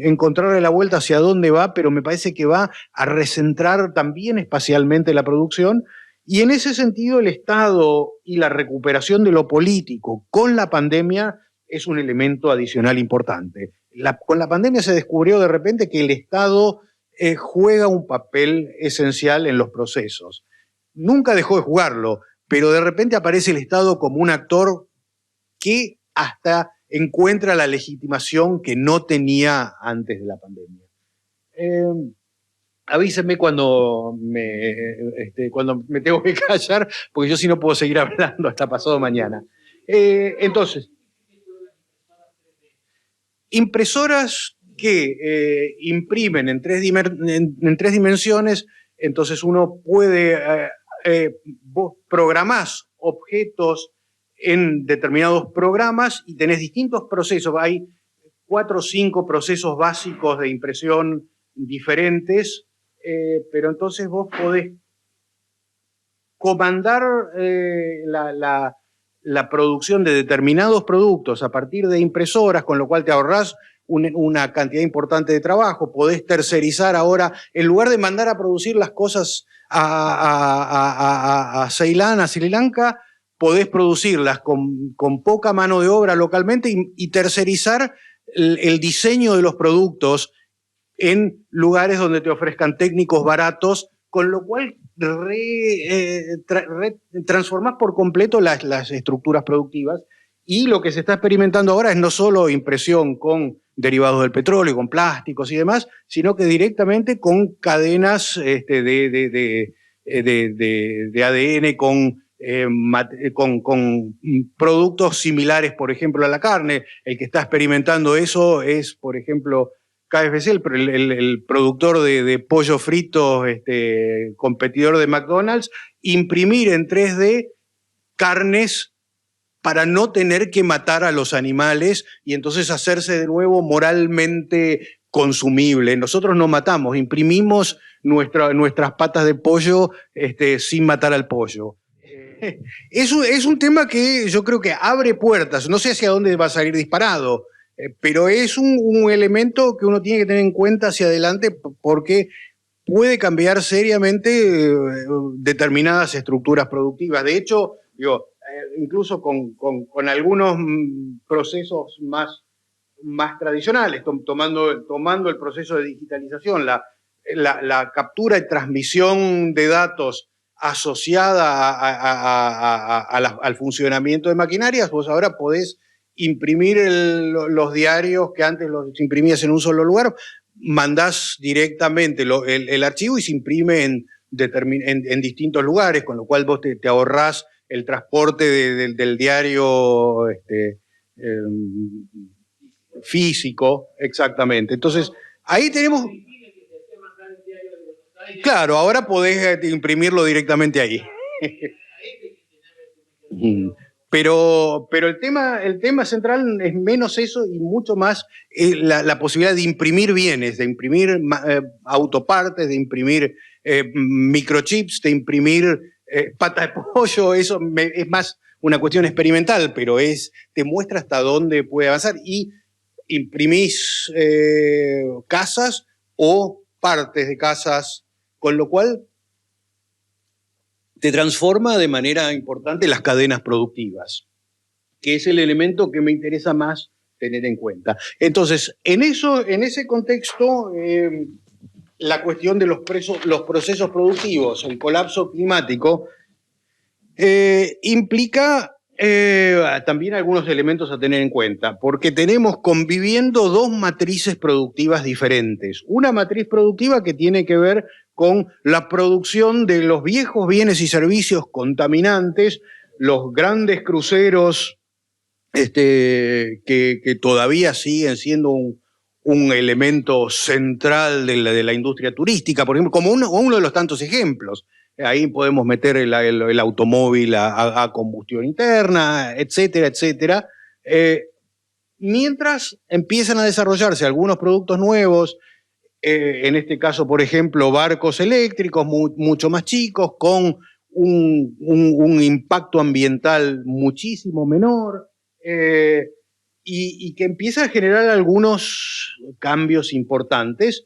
encontrarle la vuelta hacia dónde va, pero me parece que va a recentrar también espacialmente la producción. Y en ese sentido, el Estado y la recuperación de lo político con la pandemia es un elemento adicional importante. Con la pandemia se descubrió de repente que el Estado juega un papel esencial en los procesos. Nunca dejó de jugarlo, pero de repente aparece el Estado como un actor que hasta encuentra la legitimación que no tenía antes de la pandemia. Avísenme cuando me tengo que callar, porque yo sí no puedo seguir hablando hasta pasado mañana. Entonces, impresoras que imprimen en tres dimensiones, entonces uno puede, vos programás objetos en determinados programas y tenés distintos procesos. Hay 4 o 5 procesos básicos de impresión diferentes, pero entonces vos podés comandar la producción de determinados productos a partir de impresoras, con lo cual te ahorrás una cantidad importante de trabajo. Podés tercerizar ahora, en lugar de mandar a producir las cosas a Ceilán, a Sri Lanka, podés producirlas con poca mano de obra localmente y tercerizar el diseño de los productos en lugares donde te ofrezcan técnicos baratos, con lo cual transformás por completo las estructuras productivas. Y lo que se está experimentando ahora es no solo impresión con derivados del petróleo, con plásticos y demás, sino que directamente con cadenas de ADN, con productos similares, por ejemplo, a la carne. El que está experimentando eso es, por ejemplo, KFC, el productor de pollo frito, competidor de McDonald's, imprimir en 3D carnes para no tener que matar a los animales y entonces hacerse de nuevo moralmente consumible. Nosotros no matamos, imprimimos nuestras patas de pollo sin matar al pollo. Es un tema que yo creo que abre puertas, no sé hacia dónde va a salir disparado, pero es un elemento que uno tiene que tener en cuenta hacia adelante porque puede cambiar seriamente determinadas estructuras productivas. De hecho, incluso con algunos procesos más tradicionales, tomando el proceso de digitalización, la captura y transmisión de datos asociada al funcionamiento de maquinarias, vos ahora podés imprimir los diarios que antes los imprimías en un solo lugar, mandás directamente el archivo y se imprime en distintos lugares, con lo cual vos te ahorrás el transporte del diario físico, exactamente. Entonces, ahí tenemos... Claro, ahora podés imprimirlo directamente ahí. Pero el tema central es menos eso y mucho más la posibilidad de imprimir bienes, de imprimir autopartes, de imprimir microchips, de imprimir pata de pollo. Eso es más una cuestión experimental, pero te muestra hasta dónde puede avanzar. Y imprimís casas o partes de casas, con lo cual te transforma de manera importante las cadenas productivas, que es el elemento que me interesa más tener en cuenta. Entonces, en ese contexto, la cuestión de los procesos productivos, el colapso climático, implica también algunos elementos a tener en cuenta, porque tenemos conviviendo dos matrices productivas diferentes. Una matriz productiva que tiene que ver con la producción de los viejos bienes y servicios contaminantes, los grandes cruceros que todavía siguen siendo un elemento central de la industria turística, por ejemplo, como uno de los tantos ejemplos. Ahí podemos meter el automóvil a combustión interna, etcétera, etcétera. Mientras empiezan a desarrollarse algunos productos nuevos, en este caso, por ejemplo, barcos eléctricos mucho más chicos, con un impacto ambiental muchísimo menor, y que empieza a generar algunos cambios importantes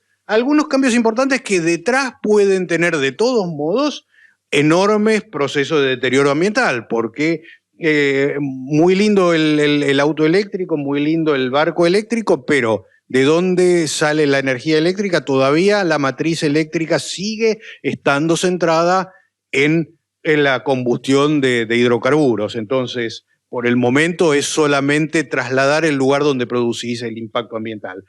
que detrás pueden tener de todos modos enormes procesos de deterioro ambiental, porque muy lindo el auto eléctrico, muy lindo el barco eléctrico, pero ¿de dónde sale la energía eléctrica? Todavía la matriz eléctrica sigue estando centrada en la combustión de hidrocarburos. Entonces, por el momento es solamente trasladar el lugar donde producís el impacto ambiental.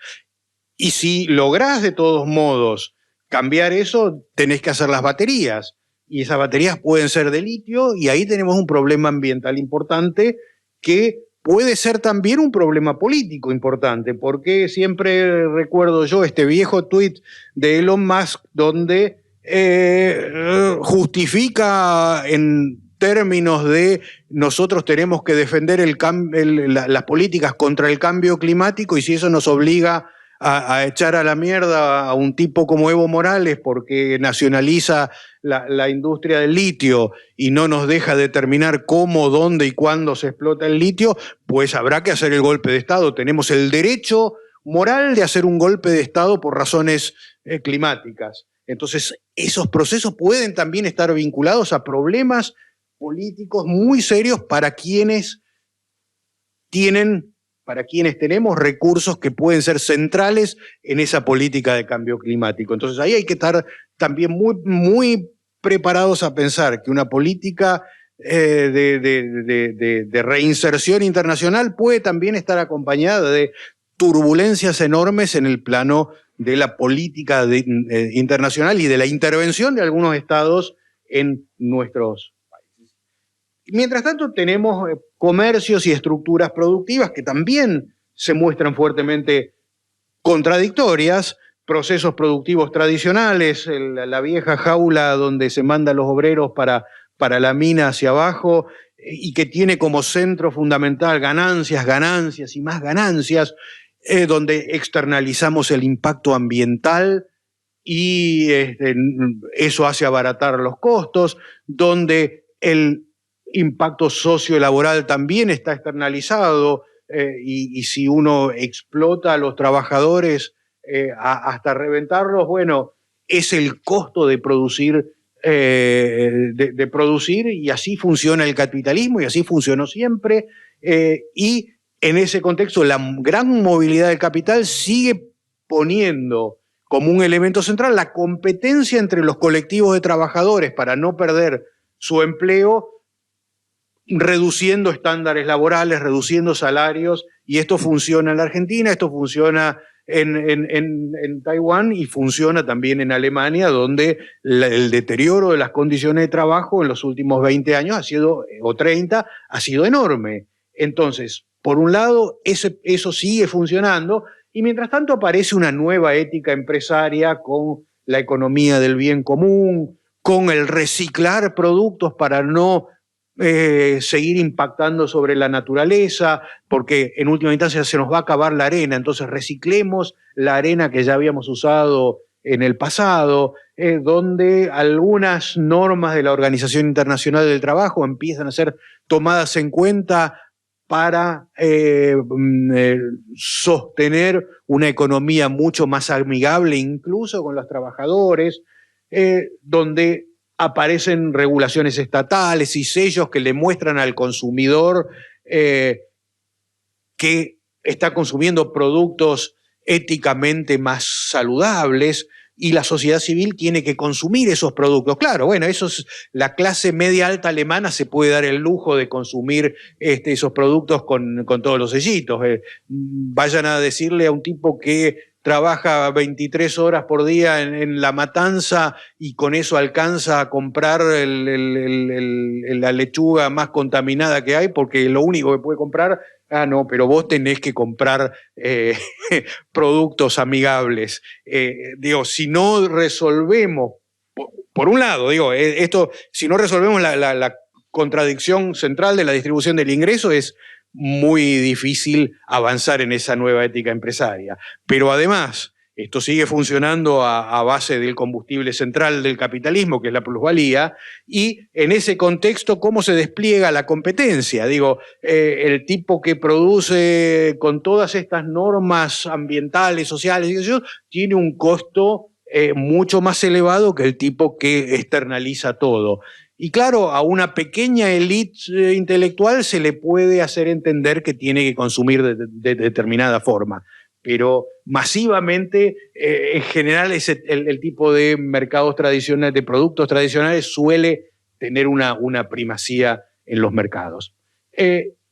Y si lográs de todos modos cambiar eso, tenés que hacer las baterías. Y esas baterías pueden ser de litio, y ahí tenemos un problema ambiental importante que puede ser también un problema político importante, porque siempre recuerdo yo este viejo tuit de Elon Musk donde justifica en términos de nosotros tenemos que defender las políticas contra el cambio climático, y si eso nos obliga a echar a la mierda a un tipo como Evo Morales porque nacionaliza la industria del litio y no nos deja determinar cómo, dónde y cuándo se explota el litio, pues habrá que hacer el golpe de Estado. Tenemos el derecho moral de hacer un golpe de Estado por razones climáticas. Entonces, esos procesos pueden también estar vinculados a problemas políticos muy serios para quienes tenemos recursos que pueden ser centrales en esa política de cambio climático. Entonces ahí hay que estar también muy, muy preparados a pensar que una política de reinserción internacional puede también estar acompañada de turbulencias enormes en el plano de la política internacional y de la intervención de algunos estados en nuestros países. Mientras tanto, tenemos comercios y estructuras productivas que también se muestran fuertemente contradictorias, procesos productivos tradicionales, la vieja jaula donde se mandan los obreros para la mina hacia abajo y que tiene como centro fundamental ganancias, ganancias y más ganancias, donde externalizamos el impacto ambiental y eso hace abaratar los costos, donde el impacto sociolaboral también está externalizado, y si uno explota a los trabajadores hasta reventarlos, bueno, es el costo de producir, y así funciona el capitalismo y así funcionó siempre, y en ese contexto la gran movilidad del capital sigue poniendo como un elemento central la competencia entre los colectivos de trabajadores para no perder su empleo, reduciendo estándares laborales, reduciendo salarios, y esto funciona en la Argentina, esto funciona en Taiwán y funciona también en Alemania, donde el deterioro de las condiciones de trabajo en los últimos 20 años o 30 ha sido enorme. Entonces, por un lado, eso sigue funcionando, y mientras tanto aparece una nueva ética empresaria con la economía del bien común, con el reciclar productos para no seguir impactando sobre la naturaleza, porque en última instancia se nos va a acabar la arena, entonces reciclemos la arena que ya habíamos usado en el pasado, donde algunas normas de la Organización Internacional del Trabajo empiezan a ser tomadas en cuenta para sostener una economía mucho más amigable incluso con los trabajadores, donde aparecen regulaciones estatales y sellos que le muestran al consumidor que está consumiendo productos éticamente más saludables, y la sociedad civil tiene que consumir esos productos. Claro, bueno, la clase media alta alemana se puede dar el lujo de consumir esos productos con todos los sellitos. Vayan a decirle a un tipo que trabaja 23 horas por día en La Matanza y con eso alcanza a comprar la lechuga más contaminada que hay, porque lo único que puede comprar, no, pero vos tenés que comprar productos amigables. Digo, si no resolvemos, por un lado, digo, si no resolvemos la contradicción central de la distribución del ingreso, es muy difícil avanzar en esa nueva ética empresaria. Pero además, esto sigue funcionando a base del combustible central del capitalismo, que es la plusvalía, y en ese contexto, ¿cómo se despliega la competencia? Digo, el tipo que produce con todas estas normas ambientales, sociales, tiene un costo mucho más elevado que el tipo que externaliza todo. Y claro, a una pequeña élite intelectual se le puede hacer entender que tiene que consumir de determinada forma. Pero masivamente, en general, el tipo de mercados tradicionales, de productos tradicionales, suele tener una primacía en los mercados.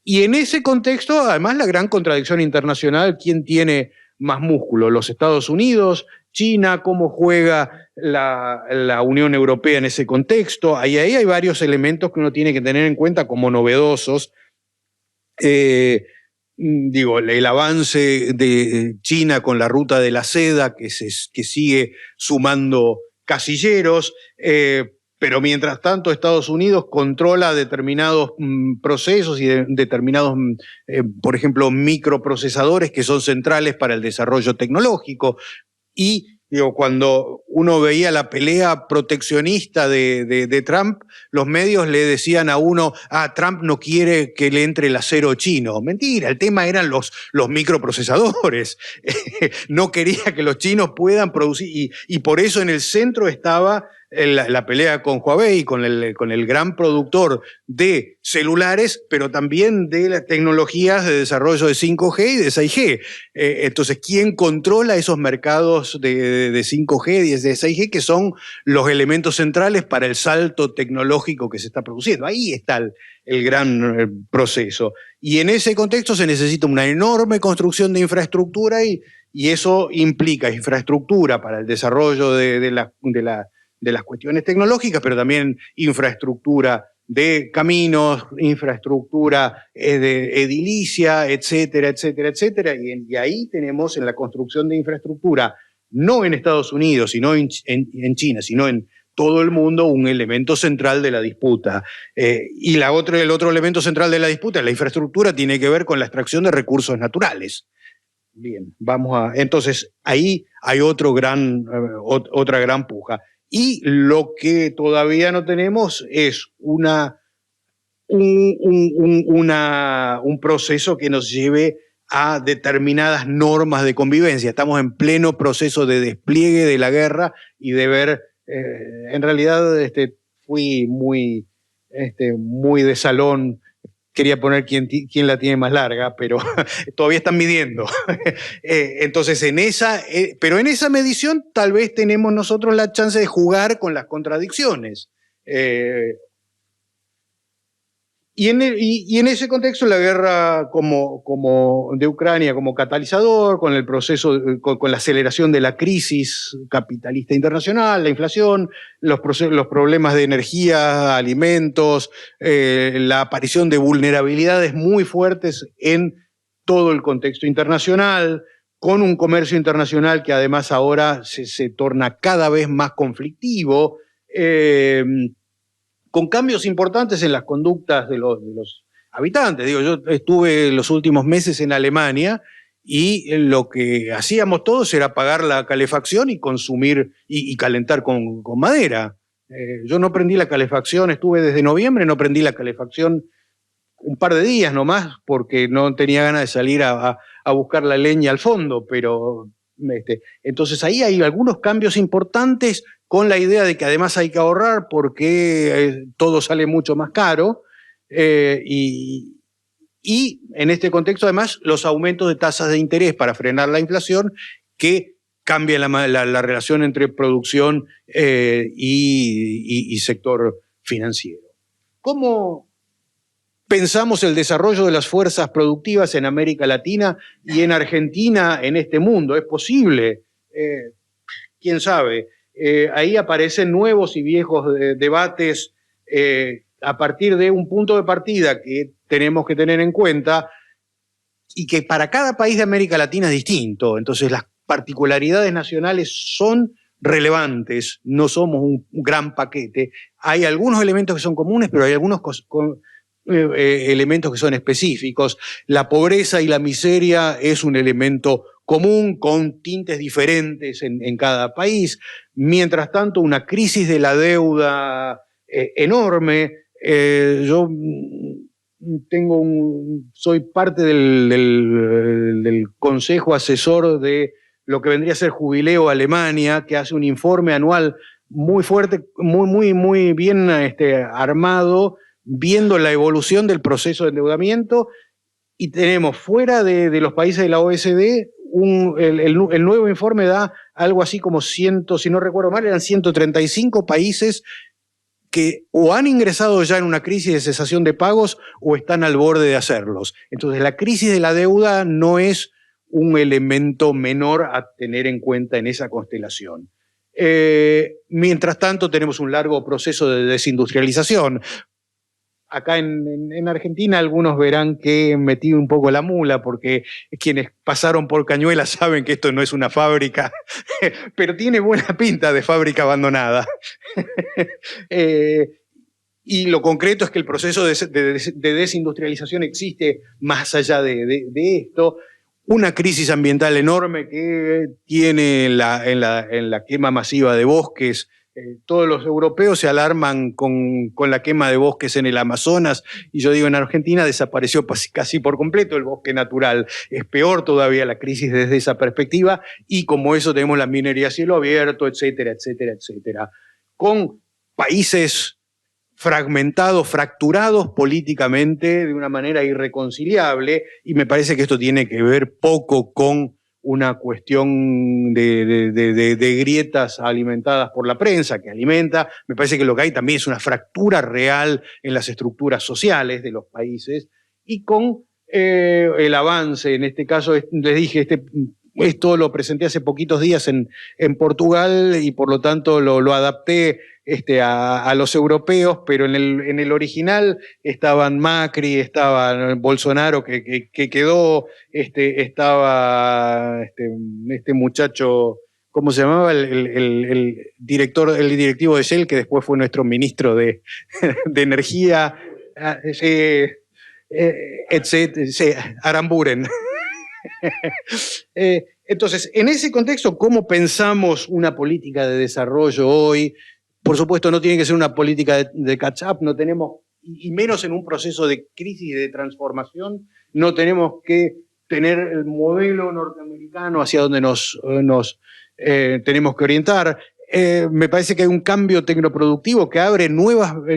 Y en ese contexto, además, la gran contradicción internacional: ¿quién tiene más músculo? ¿Los Estados Unidos? ¿China? ¿Cómo juega la Unión Europea en ese contexto? Ahí hay varios elementos que uno tiene que tener en cuenta como novedosos. Digo, el avance de China con la ruta de la seda, que sigue sumando casilleros, pero mientras tanto Estados Unidos controla determinados procesos y determinados, por ejemplo, microprocesadores que son centrales para el desarrollo tecnológico. Y digo, cuando uno veía la pelea proteccionista de Trump, los medios le decían a uno: Trump no quiere que le entre el acero chino. Mentira, el tema eran los microprocesadores. No quería que los chinos puedan producir, y por eso en el centro estaba la pelea con Huawei, con el gran productor de celulares, pero también de las tecnologías de desarrollo de 5G y de 6G. Entonces, ¿quién controla esos mercados de 5G y de 6G, que son los elementos centrales para el salto tecnológico que se está produciendo? Ahí está el gran proceso. Y en ese contexto se necesita una enorme construcción de infraestructura, y eso implica infraestructura para el desarrollo de las cuestiones tecnológicas, pero también infraestructura de caminos, infraestructura de edilicia, etcétera, etcétera, etcétera. Y ahí tenemos en la construcción de infraestructura, no en Estados Unidos, sino en China, sino en todo el mundo, un elemento central de la disputa. Y el otro elemento central de la disputa, la infraestructura, tiene que ver con la extracción de recursos naturales. Bien, entonces ahí hay otra gran puja. Y lo que todavía no tenemos es un proceso que nos lleve a determinadas normas de convivencia. Estamos en pleno proceso de despliegue de la guerra y de ver, en realidad fui muy de salón. Quería poner quién la tiene más larga, pero todavía están midiendo. Entonces, pero en esa medición tal vez tenemos nosotros la chance de jugar con las contradicciones. Y en ese contexto, la guerra como de Ucrania como catalizador, con el proceso, con la aceleración de la crisis capitalista internacional, la inflación, los problemas de energía, alimentos, la aparición de vulnerabilidades muy fuertes en todo el contexto internacional, con un comercio internacional que además ahora se torna cada vez más conflictivo, con cambios importantes en las conductas de los habitantes. Digo, yo estuve los últimos meses en Alemania, y lo que hacíamos todos era apagar la calefacción y consumir y calentar con madera. Yo no prendí la calefacción, estuve desde noviembre, no prendí la calefacción un par de días nomás, porque no tenía ganas de salir a buscar la leña al fondo, pero entonces ahí hay algunos cambios importantes, con la idea de que además hay que ahorrar porque todo sale mucho más caro, y y en este contexto además los aumentos de tasas de interés para frenar la inflación que cambian la relación entre producción y sector financiero. ¿Cómo pensamos el desarrollo de las fuerzas productivas en América Latina y en Argentina en este mundo? ¿Es posible? ¿Quién sabe? Ahí aparecen nuevos y viejos debates a partir de un punto de partida que tenemos que tener en cuenta y que para cada país de América Latina es distinto. Entonces las particularidades nacionales son relevantes, no somos un gran paquete. Hay algunos elementos que son comunes, pero hay algunos elementos que son específicos. La pobreza y la miseria es un elemento común con tintes diferentes en cada país. Mientras tanto, una crisis de la deuda enorme. Yo soy parte del consejo asesor de lo que vendría a ser Jubileo Alemania, que hace un informe anual muy fuerte, muy bien armado, viendo la evolución del proceso de endeudamiento, y tenemos fuera de los países de la OECD, el nuevo informe da algo así como si no recuerdo mal, eran 135 países que o han ingresado ya en una crisis de cesación de pagos o están al borde de hacerlos. Entonces la crisis de la deuda no es un elemento menor a tener en cuenta en esa constelación. Mientras tanto tenemos un largo proceso de desindustrialización. Acá en Argentina algunos verán que metí un poco la mula porque quienes pasaron por Cañuelas saben que esto no es una fábrica, pero tiene buena pinta de fábrica abandonada. Y lo concreto es que el proceso de desindustrialización existe más allá de esto. Una crisis ambiental enorme que tiene en la quema masiva de bosques. Todos los europeos se alarman con la quema de bosques en el Amazonas, y yo digo, en Argentina desapareció casi por completo el bosque natural. Es peor todavía la crisis desde esa perspectiva, y como eso tenemos la minería a cielo abierto, etcétera, etcétera, etcétera. Con países fragmentados, fracturados políticamente de una manera irreconciliable, y me parece que esto tiene que ver poco con una cuestión de grietas alimentadas por la prensa, que alimenta. Me parece que lo que hay también es una fractura real en las estructuras sociales de los países, y con el avance, en este caso, les dije, esto lo presenté hace poquitos días en Portugal, y por lo tanto lo adapté a los europeos, pero en el original estaban Macri, estaba Bolsonaro que quedó, estaba este muchacho, ¿cómo se llamaba? El directivo de Shell, que después fue nuestro ministro de Energía, etcétera, Aramburen. Entonces, en ese contexto, ¿cómo pensamos una política de desarrollo hoy? Por supuesto, no tiene que ser una política de catch-up, no tenemos, y menos en un proceso de crisis y de transformación, no tenemos que tener el modelo norteamericano hacia donde nos tenemos que orientar. Me parece que hay un cambio tecnoproductivo que abre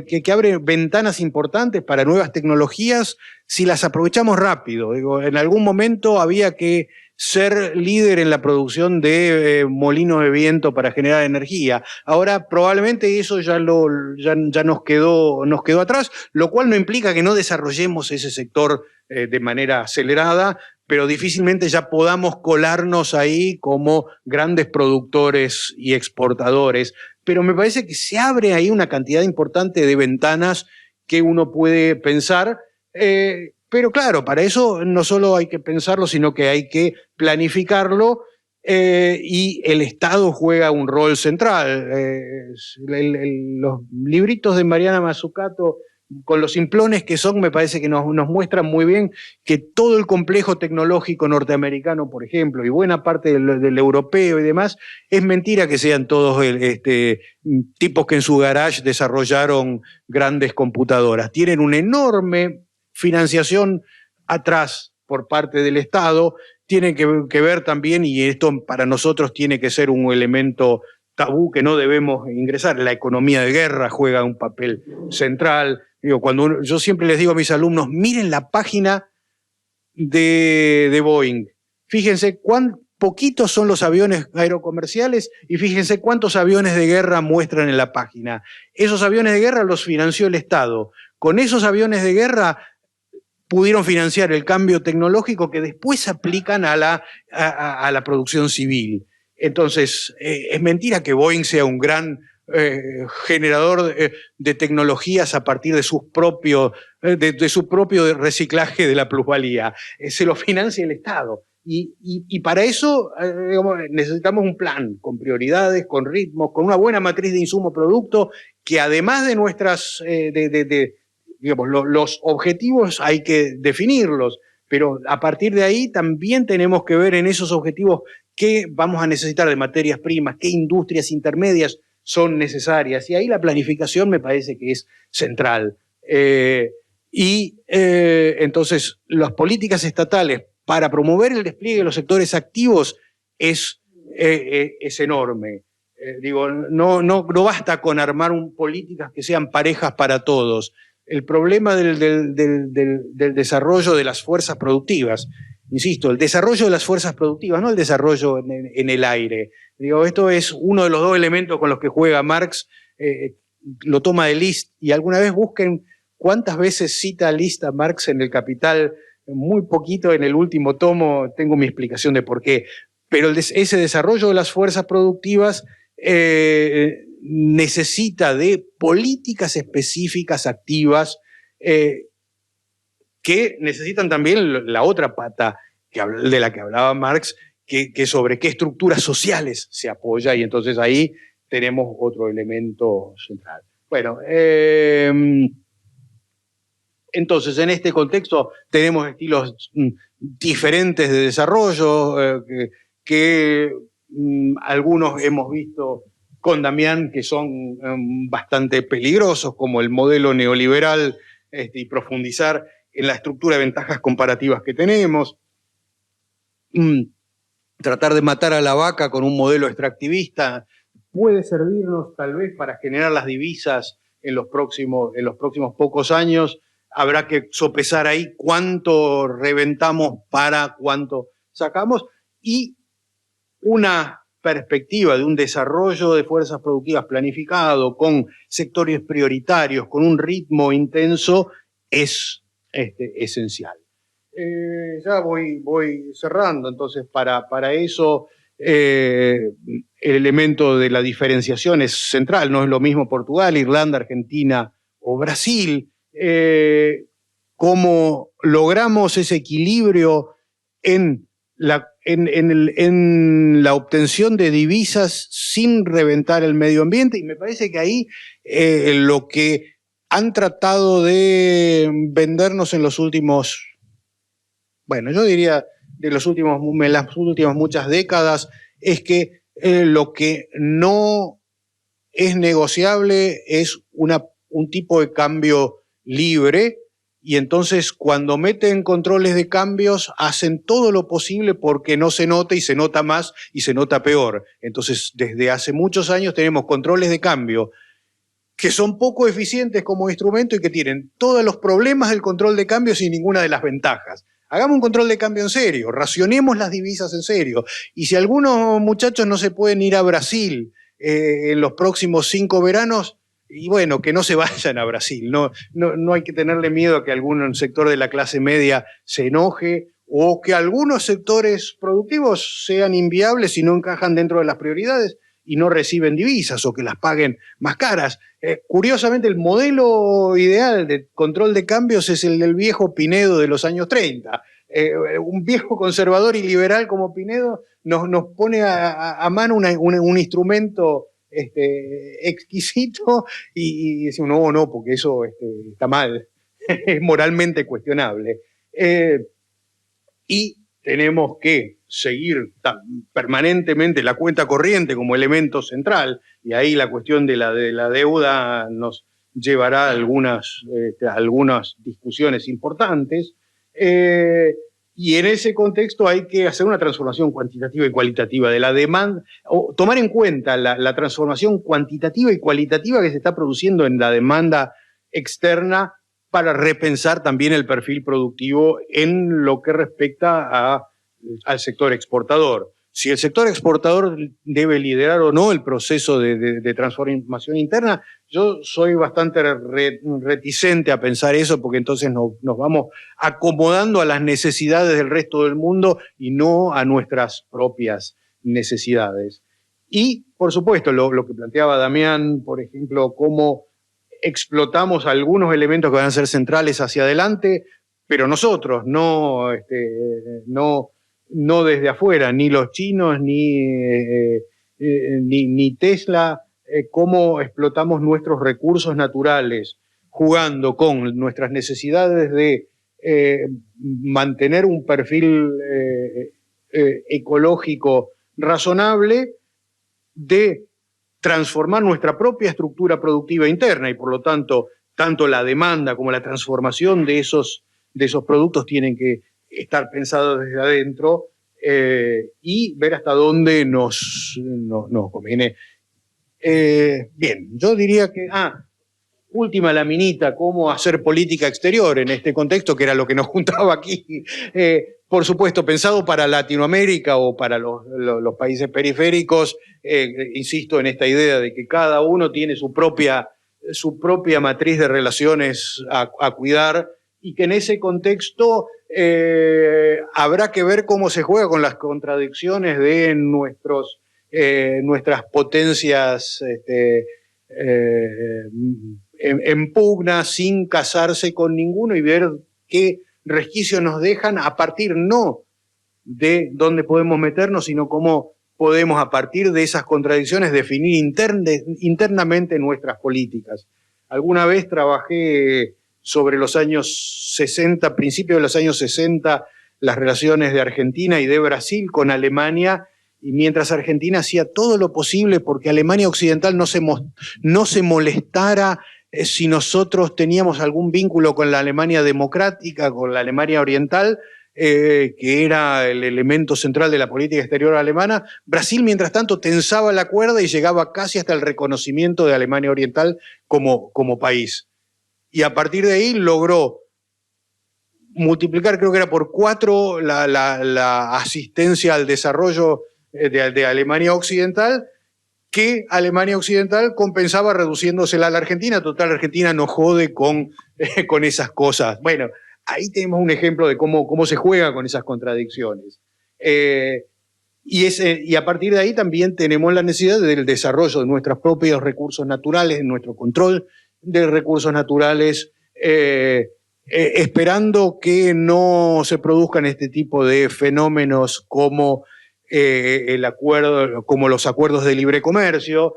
que abre ventanas importantes para nuevas tecnologías si las aprovechamos rápido. Digo, en algún momento había que ser líder en la producción de molinos de viento para generar energía. Ahora probablemente eso ya nos quedó atrás, lo cual no implica que no desarrollemos ese sector de manera acelerada, pero difícilmente ya podamos colarnos ahí como grandes productores y exportadores. Pero me parece que se abre ahí una cantidad importante de ventanas que uno puede pensar. Pero claro, para eso no solo hay que pensarlo, sino que hay que planificarlo, y el Estado juega un rol central. Los libritos de Mariana Mazzucato, con los simplones que son, me parece que nos muestran muy bien que todo el complejo tecnológico norteamericano, por ejemplo, y buena parte del europeo y demás, es mentira que sean todos tipos que en su garage desarrollaron grandes computadoras. Tienen una enorme financiación atrás por parte del Estado. Tiene que ver también, y esto para nosotros tiene que ser un elemento tabú que no debemos ingresar, la economía de guerra juega un papel central. Digo, yo siempre les digo a mis alumnos, miren la página de Boeing. Fíjense cuán poquitos son los aviones aerocomerciales y fíjense cuántos aviones de guerra muestran en la página. Esos aviones de guerra los financió el Estado. Con esos aviones de guerra pudieron financiar el cambio tecnológico que después aplican a la producción civil. Entonces, es mentira que Boeing sea un gran generador de tecnologías a partir de su propio reciclaje de la plusvalía. Se lo financia el Estado. Y para eso digamos, necesitamos un plan con prioridades, con ritmos, con una buena matriz de insumo-producto, que además de nuestras, digamos, los objetivos hay que definirlos, pero a partir de ahí también tenemos que ver en esos objetivos qué vamos a necesitar de materias primas, qué industrias intermedias son necesarias, y ahí la planificación me parece que es central. Entonces, las políticas estatales para promover el despliegue de los sectores activos es enorme. No basta con armar políticas que sean parejas para todos. El problema del desarrollo de las fuerzas productivas, insisto, el desarrollo de las fuerzas productivas, no el desarrollo en el aire. Esto es uno de los dos elementos con los que juega Marx, lo toma de List, y alguna vez busquen cuántas veces cita List a Marx en el Capital. Muy poquito en el último tomo, tengo mi explicación de por qué, pero ese desarrollo de las fuerzas productivas necesita de políticas específicas activas que necesitan también la otra pata de la que hablaba Marx, que sobre qué estructuras sociales se apoya, y entonces ahí tenemos otro elemento central. Bueno, entonces, en este contexto tenemos estilos diferentes de desarrollo, que algunos hemos visto con Damián que son bastante peligrosos, como el modelo neoliberal, y profundizar en la estructura de ventajas comparativas que tenemos. Tratar de matar a la vaca con un modelo extractivista puede servirnos tal vez para generar las divisas en los próximos pocos años. Habrá que sopesar ahí cuánto reventamos para cuánto sacamos, y una perspectiva de un desarrollo de fuerzas productivas planificado con sectores prioritarios, con un ritmo intenso, es esencial. Ya voy cerrando, entonces para eso el elemento de la diferenciación es central. No es lo mismo Portugal, Irlanda, Argentina o Brasil. Cómo logramos ese equilibrio en la obtención de divisas sin reventar el medio ambiente, y me parece que ahí lo que han tratado de vendernos en los últimos, bueno, yo diría en las últimas muchas décadas, es que lo que no es negociable es un tipo de cambio libre, y entonces cuando meten controles de cambios hacen todo lo posible porque no se note, y se nota más y se nota peor. Entonces, desde hace muchos años tenemos controles de cambio que son poco eficientes como instrumento y que tienen todos los problemas del control de cambio sin ninguna de las ventajas. Hagamos un control de cambio en serio, racionemos las divisas en serio. Y si algunos muchachos no se pueden ir a Brasil en los próximos 5 veranos, y bueno, que no se vayan a Brasil. No hay que tenerle miedo a que algún sector de la clase media se enoje, o que algunos sectores productivos sean inviables y no encajan dentro de las prioridades y no reciben divisas, o que las paguen más caras. Curiosamente, el modelo ideal de control de cambios es el del viejo Pinedo de los años 30. Un viejo conservador y liberal como Pinedo nos pone a mano un instrumento exquisito, y decimos, no, porque eso está mal, es moralmente cuestionable. Y tenemos que seguir permanentemente la cuenta corriente como elemento central, y ahí la cuestión de la deuda nos llevará a algunas discusiones importantes. Y en ese contexto hay que hacer una transformación cuantitativa y cualitativa de la demanda, o tomar en cuenta la transformación cuantitativa y cualitativa que se está produciendo en la demanda externa para repensar también el perfil productivo en lo que respecta al sector exportador. Si el sector exportador debe liderar o no el proceso de transformación interna, yo soy bastante reticente a pensar eso, porque entonces nos vamos acomodando a las necesidades del resto del mundo y no a nuestras propias necesidades. Y, por supuesto, lo que planteaba Damián, por ejemplo, cómo explotamos algunos elementos que van a ser centrales hacia adelante, pero nosotros, no desde afuera, ni los chinos, ni Tesla, cómo explotamos nuestros recursos naturales, jugando con nuestras necesidades de mantener un perfil ecológico razonable, de transformar nuestra propia estructura productiva interna, y por lo tanto, tanto la demanda como la transformación de esos productos tienen que estar pensados desde adentro, y ver hasta dónde nos conviene. Bien, yo diría que, última laminita, cómo hacer política exterior en este contexto, que era lo que nos juntaba aquí. Por supuesto, pensado para Latinoamérica o para los países periféricos, insisto en esta idea de que cada uno tiene su propia matriz de relaciones a cuidar, y que en ese contexto habrá que ver cómo se juega con las contradicciones de nuestras potencias en pugna, sin casarse con ninguno, y ver qué resquicios nos dejan a partir no de dónde podemos meternos, sino cómo podemos a partir de esas contradicciones definir internamente nuestras políticas. Alguna vez trabajé sobre los años 60, principios de los años 60, las relaciones de Argentina y de Brasil con Alemania, y mientras Argentina hacía todo lo posible porque Alemania Occidental no se molestara si nosotros teníamos algún vínculo con la Alemania democrática, con la Alemania oriental, que era el elemento central de la política exterior alemana, Brasil, mientras tanto, tensaba la cuerda y llegaba casi hasta el reconocimiento de Alemania Oriental como país. Y a partir de ahí logró multiplicar, creo que era por 4, la asistencia al desarrollo de Alemania Occidental, que Alemania Occidental compensaba reduciéndosela a la Argentina. Total, Argentina no jode con esas cosas. Bueno, ahí tenemos un ejemplo de cómo se juega con esas contradicciones. Y a partir de ahí también tenemos la necesidad del desarrollo de nuestros propios recursos naturales, de nuestro control de recursos naturales, esperando que no se produzcan este tipo de fenómenos como como los acuerdos de libre comercio,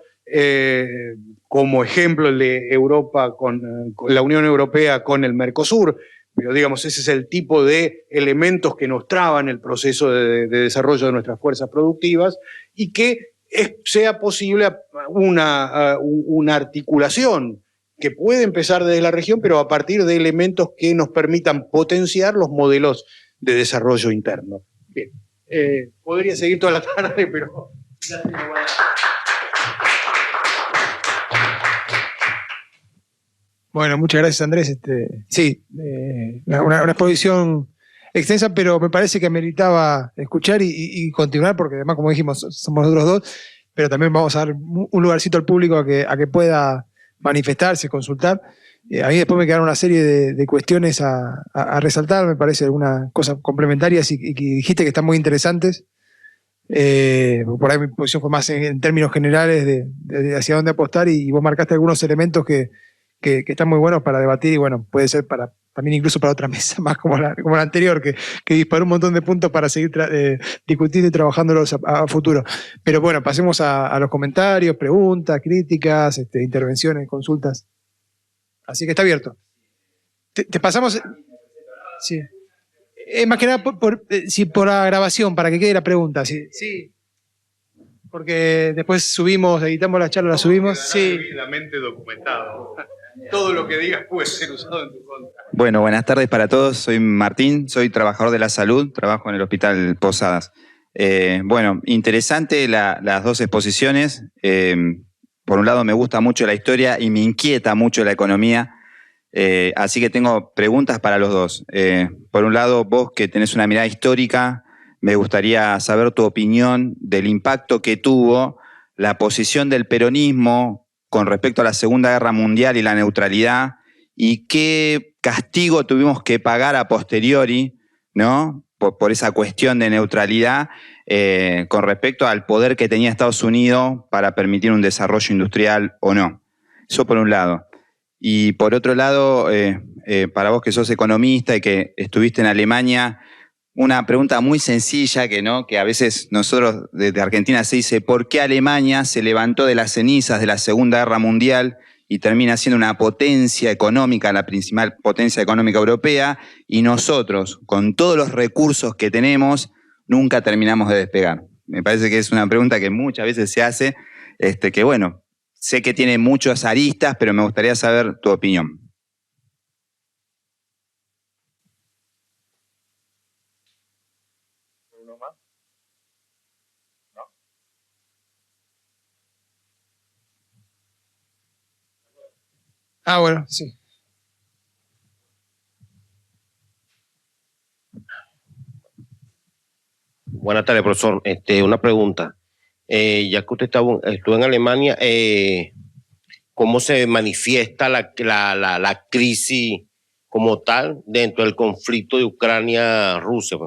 como ejemplo el de Europa con la Unión Europea con el Mercosur. Pero digamos, ese es el tipo de elementos que nos traban el proceso de desarrollo de nuestras fuerzas productivas, y que sea posible una articulación que puede empezar desde la región, pero a partir de elementos que nos permitan potenciar los modelos de desarrollo interno. Bien. Podría seguir toda la tarde, pero... Bueno, muchas gracias, Andrés. Sí, una exposición extensa, pero me parece que meritaba escuchar y continuar, porque además, como dijimos, somos nosotros dos, pero también vamos a dar un lugarcito al público a que pueda manifestarse, consultar. A mí después me quedaron una serie de cuestiones a resaltar, me parece algunas cosas complementarias y que dijiste que están muy interesantes. Por ahí mi posición fue más en términos generales de hacia dónde apostar, y vos marcaste algunos elementos que están muy buenos para debatir, y bueno, puede ser también incluso para otra mesa más como la anterior, que disparó un montón de puntos para seguir discutiendo y trabajándolos a futuro. Pero bueno, pasemos a los comentarios, preguntas, críticas, intervenciones, consultas. Así que está abierto. Te pasamos... Sí. Más que nada por la grabación, para que quede la pregunta. Sí. Porque después subimos, editamos la charla, la subimos. Sí. Debidamente documentado. Todo lo que digas puede ser usado en tu contra. Bueno, buenas tardes para todos. Soy Martín, soy trabajador de la salud, trabajo en el Hospital Posadas. Bueno, interesante las dos exposiciones. Por un lado me gusta mucho la historia y me inquieta mucho la economía. Así que tengo preguntas para los dos. Por un lado, vos que tenés una mirada histórica, me gustaría saber tu opinión del impacto que tuvo la posición del peronismo con respecto a la Segunda Guerra Mundial y la neutralidad, y qué castigo tuvimos que pagar a posteriori, ¿no? Por esa cuestión de neutralidad con respecto al poder que tenía Estados Unidos para permitir un desarrollo industrial o no. Eso por un lado. Y por otro lado, para vos que sos economista y que estuviste en Alemania, una pregunta muy sencilla que a veces nosotros desde Argentina se dice: ¿por qué Alemania se levantó de las cenizas de la Segunda Guerra Mundial y termina siendo una potencia económica, la principal potencia económica europea, y nosotros, con todos los recursos que tenemos, nunca terminamos de despegar? Me parece que es una pregunta que muchas veces se hace, que bueno, sé que tiene muchas aristas, pero me gustaría saber tu opinión. Ah, bueno, sí. Buenas tardes, profesor. Una pregunta. Ya que usted estuvo en Alemania, ¿cómo se manifiesta la crisis como tal dentro del conflicto de Ucrania-Rusia?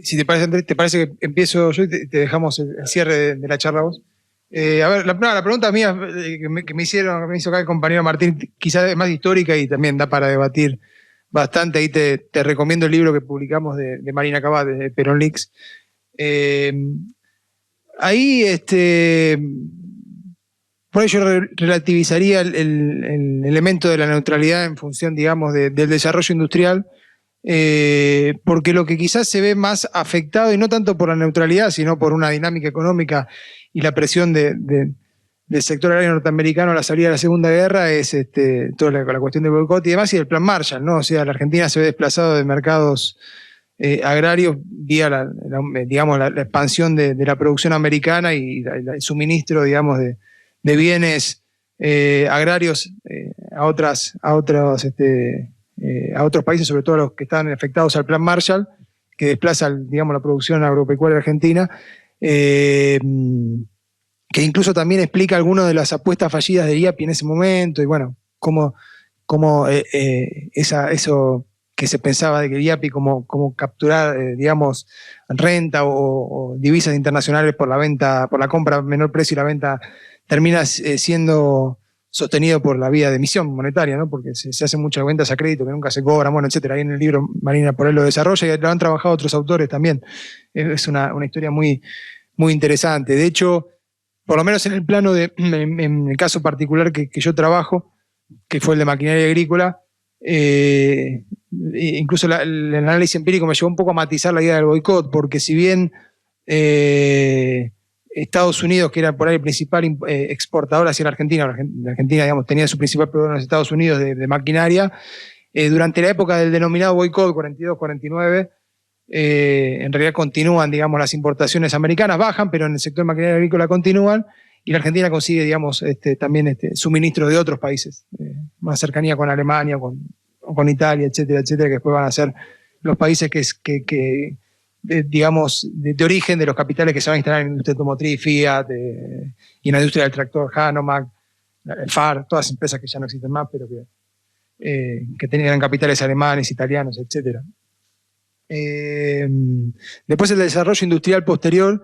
Si te parece, Andrés, ¿te parece que empiezo yo y te dejamos el cierre de la charla vos? A ver, la pregunta mía que me hizo acá el compañero Martín, quizás es más histórica y también da para debatir bastante. Ahí te recomiendo el libro que publicamos de Marina Cabá, de Perón Leaks. Ahí, por ello relativizaría el elemento de la neutralidad en función, digamos, del desarrollo industrial, porque lo que quizás se ve más afectado, y no tanto por la neutralidad, sino por una dinámica económica y la presión del sector agrario norteamericano a la salida de la Segunda Guerra, es toda la cuestión del boicot y demás, y el plan Marshall, ¿no? O sea, la Argentina se ve desplazado de mercados agrarios vía digamos, la expansión de la producción americana y el suministro, digamos, de bienes agrarios a otros países, sobre todo a los que están afectados al plan Marshall, que desplaza, digamos, la producción agropecuaria argentina, que incluso también explica algunas de las apuestas fallidas de IAPI en ese momento, y bueno, cómo eso que se pensaba de que IAPI como capturar, digamos, renta o divisas internacionales por la venta, por la compra a menor precio y la venta, termina siendo sostenido por la vía de emisión monetaria, ¿no? Porque se hacen muchas ventas a crédito que nunca se cobran, bueno, etcétera. Ahí en el libro Marina por ahí lo desarrolla y lo han trabajado otros autores también. Es una historia muy, muy interesante. De hecho, por lo menos en el plano en el caso particular que yo trabajo, que fue el de maquinaria agrícola, incluso el análisis empírico me llevó un poco a matizar la idea del boicot, porque si bien Estados Unidos, que era por ahí el principal exportador hacia la Argentina, digamos, tenía su principal proveedor en los Estados Unidos de maquinaria, durante la época del denominado boicot 42-49, en realidad continúan, digamos, las importaciones americanas, bajan, pero en el sector de maquinaria agrícola continúan, y la Argentina consigue, digamos, también suministro de otros países, más cercanía con Alemania, con Italia, etcétera, etcétera, que después van a ser los países digamos, de origen de los capitales que se van a instalar en la industria automotriz, Fiat, y en la industria del tractor, Hanomag, el FAR, todas las empresas que ya no existen más, pero que tenían capitales alemanes, italianos, etcétera. Después el desarrollo industrial posterior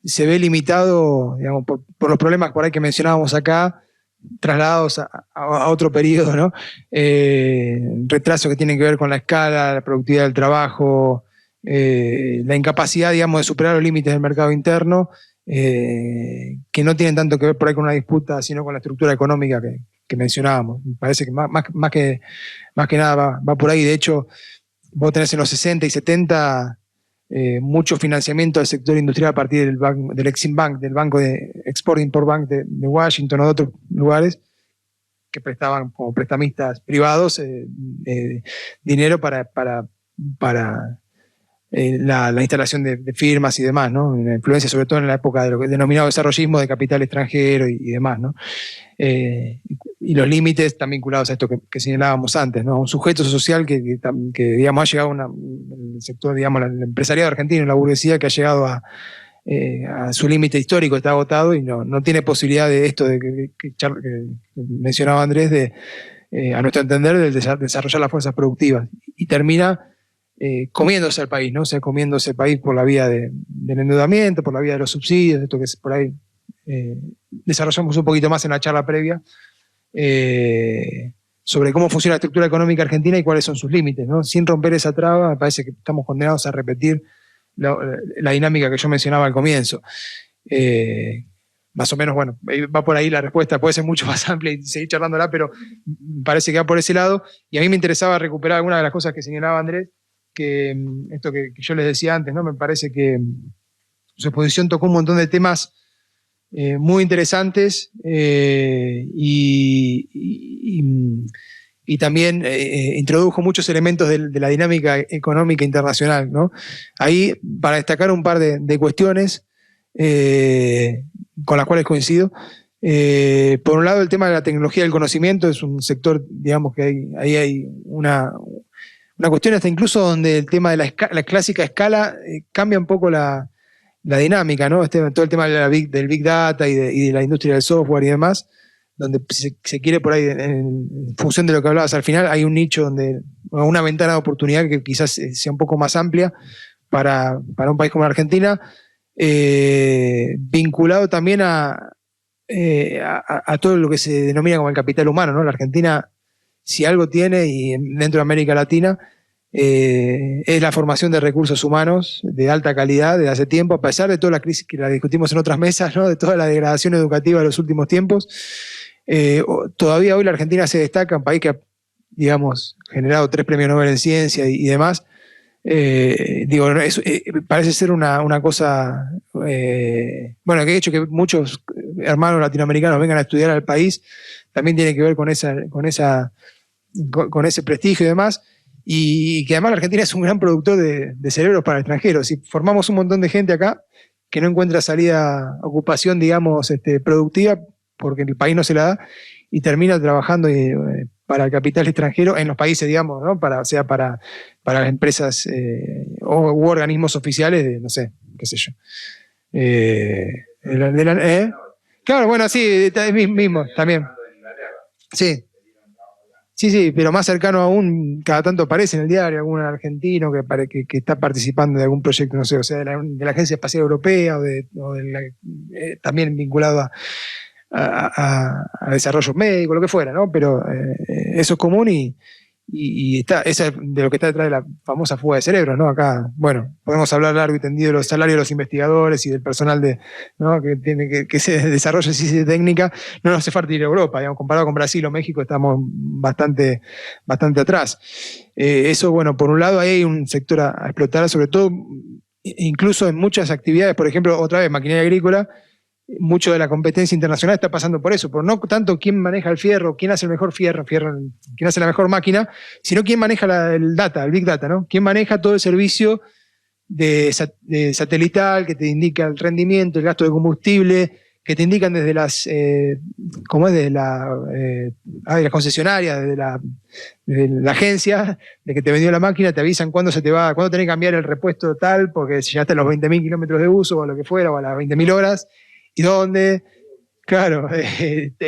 se ve limitado, digamos, por los problemas por ahí que mencionábamos acá, trasladados a otro periodo, ¿no? Retrasos que tienen que ver con la escala, la productividad del trabajo, la incapacidad, digamos, de superar los límites del mercado interno, que no tienen tanto que ver por ahí con una disputa, sino con la estructura económica que mencionábamos. Me parece que más que nada va por ahí. De hecho, vos tenés en los 60 y 70 mucho financiamiento del sector industrial a partir del Exim Bank, del Banco de Export-Import Bank de Washington o de otros lugares, que prestaban como prestamistas privados dinero para la instalación de firmas y demás, ¿no? Una influencia sobre todo en la época de lo que denominado desarrollismo de capital extranjero y demás, ¿no? Y los límites están vinculados a esto que señalábamos antes, ¿no? Un sujeto social que digamos, ha llegado el sector, digamos, el empresariado argentino, la burguesía, que ha llegado a su límite histórico, está agotado y no tiene posibilidad de esto que mencionaba Andrés, a nuestro entender, de desarrollar las fuerzas productivas. Y termina comiéndose al país, ¿no? O sea, comiéndose el país por la vía del endeudamiento, por la vía de los subsidios, esto que por ahí desarrollamos un poquito más en la charla previa, sobre cómo funciona la estructura económica argentina y cuáles son sus límites, ¿no? Sin romper esa traba, me parece que estamos condenados a repetir la dinámica que yo mencionaba al comienzo. Más o menos, bueno, va por ahí la respuesta, puede ser mucho más amplia y seguir charlándola, pero parece que va por ese lado. Y a mí me interesaba recuperar algunas de las cosas que señalaba Andrés, que esto que yo les decía antes, ¿no? Me parece que su exposición tocó un montón de temas muy interesantes y también introdujo muchos elementos de la dinámica económica internacional, ¿no? Ahí, para destacar un par de cuestiones con las cuales coincido. Por un lado, el tema de la tecnología del conocimiento es un sector, digamos, que ahí hay una cuestión hasta incluso donde el tema de la clásica escala cambia un poco la dinámica, ¿no? Todo el tema del Big Data y de la industria del software y demás, donde se quiere por ahí, en función de lo que hablabas, al final hay un nicho una ventana de oportunidad que quizás sea un poco más amplia para un país como la Argentina, vinculado también a todo lo que se denomina como el capital humano, ¿no? La Argentina, si algo tiene, y dentro de América Latina, es la formación de recursos humanos de alta calidad desde hace tiempo, a pesar de toda la crisis que la discutimos en otras mesas, ¿no? De toda la degradación educativa de los últimos tiempos. Todavía hoy la Argentina se destaca, un país que ha, digamos, generado 3 premios Nobel en ciencia y demás. Parece ser una cosa, bueno, que ha hecho que muchos hermanos latinoamericanos vengan a estudiar al país, también tiene que ver con ese prestigio y demás. Y que además la Argentina es un gran productor de cerebros para extranjeros. Si formamos un montón de gente acá que no encuentra ocupación, digamos, productiva, porque el país no se la da, y termina trabajando para el capital extranjero en los países, digamos, ¿no? Sea para las empresas u organismos oficiales de, no sé, qué sé yo. Claro, bueno, sí, mismo, también. Sí. Sí, pero más cercano aún, cada tanto aparece en el diario algún argentino que está participando de algún proyecto, no sé, o sea, de la Agencia Espacial Europea también vinculado a desarrollo médico, lo que fuera, ¿no? Pero eso es común y esa es de lo que está detrás de la famosa fuga de cerebros, ¿no? Acá, bueno, podemos hablar largo y tendido de los salarios de los investigadores y del personal ¿no? que se desarrolla ciencia técnica. No nos hace falta ir a Europa, digamos, comparado con Brasil o México estamos bastante atrás. Eso, bueno, por un lado ahí hay un sector a explotar, sobre todo, incluso en muchas actividades, por ejemplo, otra vez, maquinaria agrícola. Mucho de la competencia internacional está pasando por eso, por no tanto quién maneja el fierro, quién hace el mejor fierro, quién hace la mejor máquina, sino quién maneja el Big Data, ¿no? Quién maneja todo el servicio de satelital que te indica el rendimiento, el gasto de combustible, que te indican desde las concesionarias, desde la agencia de que te vendió la máquina, te avisan cuándo cuándo tenés que cambiar el repuesto tal, porque si llegaste a los 20.000 kilómetros de uso o a lo que fuera, o a las 20.000 horas, y dónde, claro,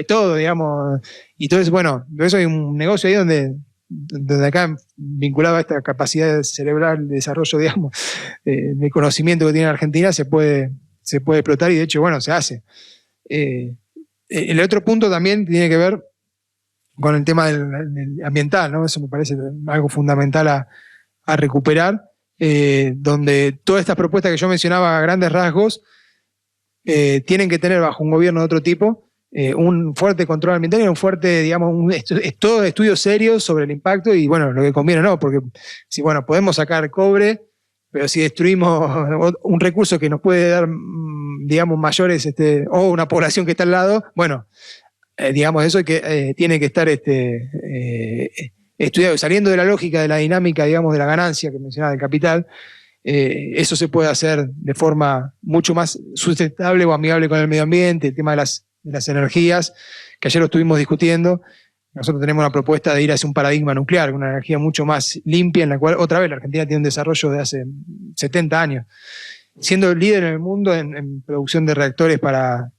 todo, digamos. Y entonces, bueno, eso hay un negocio ahí donde acá, vinculado a esta capacidad cerebral de desarrollo, digamos, de conocimiento que tiene Argentina, se puede explotar y de hecho, bueno, se hace. El otro punto también tiene que ver con el tema del ambiental, ¿no? Eso me parece algo fundamental a recuperar, donde todas estas propuestas que yo mencionaba a grandes rasgos tienen que tener bajo un gobierno de otro tipo un fuerte control ambiental y un fuerte, digamos, todo estudio serio sobre el impacto y, bueno, lo que conviene no, porque si, bueno, podemos sacar cobre, pero si destruimos un recurso que nos puede dar, digamos, mayores, o una población que está al lado, bueno, digamos, eso tiene que estar estudiado, saliendo de la lógica de la dinámica, digamos, de la ganancia que mencionaba del capital. eso se puede hacer de forma mucho más sustentable o amigable con el medio ambiente, el tema de las energías, que ayer lo estuvimos discutiendo. Nosotros tenemos una propuesta de ir hacia un paradigma nuclear, una energía mucho más limpia, en la cual, otra vez, la Argentina tiene un desarrollo de hace 70 años, siendo líder en el mundo en producción de reactores para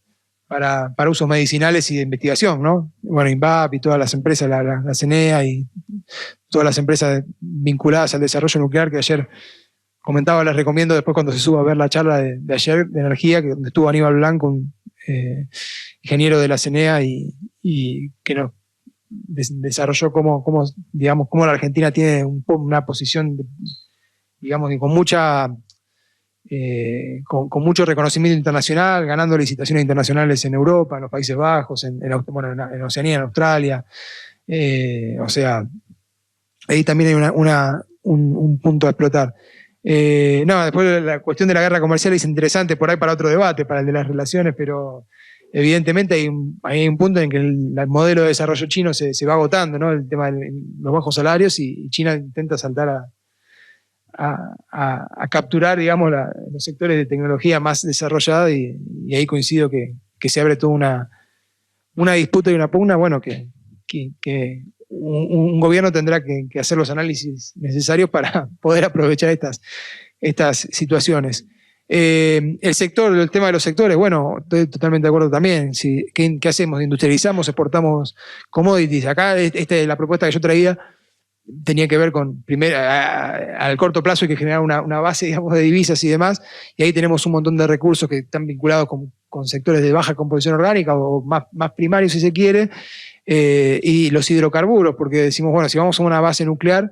usos medicinales y de investigación, ¿no? Bueno, INVAP y todas las empresas, la CENEA y todas las empresas vinculadas al desarrollo nuclear, que ayer comentaba, les recomiendo después cuando se suba a ver la charla de ayer de energía, donde estuvo Aníbal Blanco, un ingeniero de la CENEA, y que nos desarrolló cómo la Argentina tiene una posición, digamos, con mucho reconocimiento internacional, ganando licitaciones internacionales en Europa, en los Países Bajos, en Oceanía, en Australia. O sea, ahí también hay un punto a explotar. Después la cuestión de la guerra comercial es interesante por ahí para otro debate, para el de las relaciones, pero evidentemente hay un punto en que el modelo de desarrollo chino se va agotando, ¿no? El tema de los bajos salarios, y China intenta saltar a capturar, digamos, los sectores de tecnología más desarrollada, y ahí coincido que se abre toda una disputa y una pugna, bueno, que un gobierno tendrá que hacer los análisis necesarios para poder aprovechar estas situaciones. El tema de los sectores, bueno, estoy totalmente de acuerdo también. ¿Qué hacemos? ¿Industrializamos? ¿Exportamos commodities? Acá la propuesta que yo traía tenía que ver con, primero, al corto plazo hay que generar una base, digamos, de divisas y demás, y ahí tenemos un montón de recursos que están vinculados con sectores de baja composición orgánica o más primarios, si se quiere, y los hidrocarburos, porque decimos, bueno, si vamos a una base nuclear,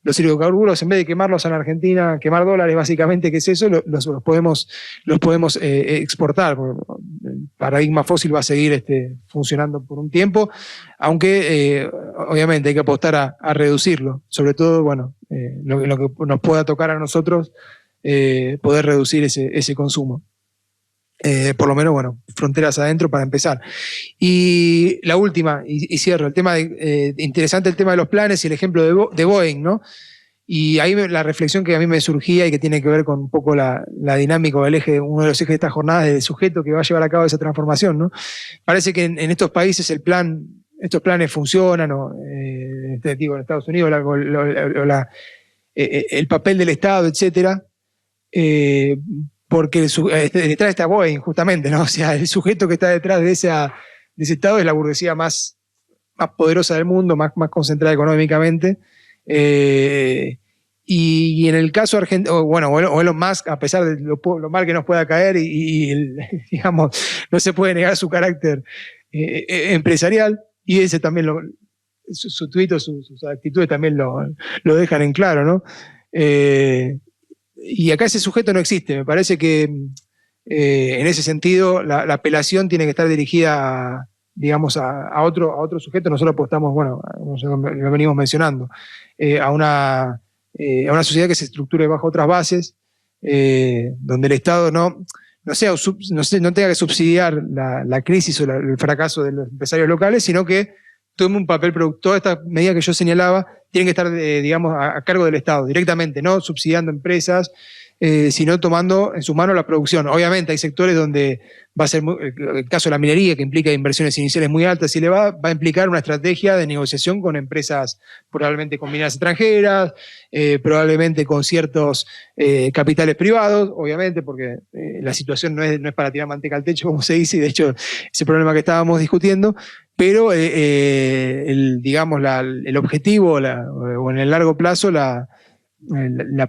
los hidrocarburos, en vez de quemarlos en Argentina, quemar dólares básicamente, ¿qué es eso? Los podemos exportar. El paradigma fósil va a seguir funcionando por un tiempo, aunque obviamente hay que apostar a reducirlo. Sobre todo, bueno, lo que nos pueda tocar a nosotros, poder reducir ese consumo. Por lo menos, bueno, fronteras adentro para empezar. Y la última, y cierro, el tema interesante el tema de los planes y el ejemplo de Boeing, ¿no? Y ahí la reflexión que a mí me surgía y que tiene que ver con un poco la dinámica o uno de los ejes de estas jornadas, del sujeto que va a llevar a cabo esa transformación, ¿no? Parece que en estos países estos planes funcionan, ¿no? Digo, en Estados Unidos, el papel del Estado, etcétera, porque detrás está Boeing, justamente, ¿no? O sea, el sujeto que está detrás de ese Estado es la burguesía más poderosa del mundo, más concentrada económicamente. Y en el caso argentino, o Elon Musk, a pesar de lo mal que nos pueda caer, digamos, no se puede negar su carácter empresarial, y ese también su tuit o sus actitudes también lo dejan en claro, ¿no? Y acá ese sujeto no existe. Me parece que en ese sentido la apelación tiene que estar dirigida digamos, a otro sujeto. Nosotros apostamos, bueno, lo venimos mencionando, a una sociedad que se estructure bajo otras bases, donde el Estado no tenga que subsidiar la crisis o el fracaso de los empresarios locales, sino que tome un papel productivo. Todas estas medidas que yo señalaba tienen que estar, digamos, a cargo del Estado, directamente, no subsidiando empresas, sino tomando en sus manos la producción. Obviamente hay sectores donde va a ser, el caso de la minería, que implica inversiones iniciales muy altas y elevadas, va a implicar una estrategia de negociación con empresas probablemente con mineras extranjeras, probablemente con ciertos capitales privados, obviamente, porque la situación no es para tirar manteca al techo, como se dice, y de hecho ese problema que estábamos discutiendo, pero digamos, el objetivo o en el largo plazo la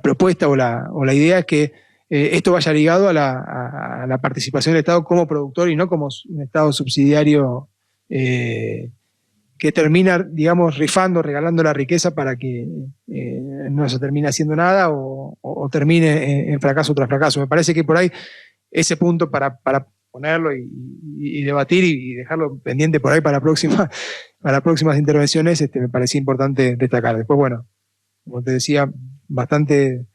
propuesta o la idea es que esto vaya ligado a la participación del Estado como productor y no como un Estado subsidiario que termina, digamos, regalando la riqueza para que no se termine haciendo nada o termine en fracaso tras fracaso. Me parece que por ahí ese punto para ponerlo y debatir y dejarlo pendiente por ahí para próximas intervenciones, me parecía importante destacar. Después, bueno, como te decía, bastante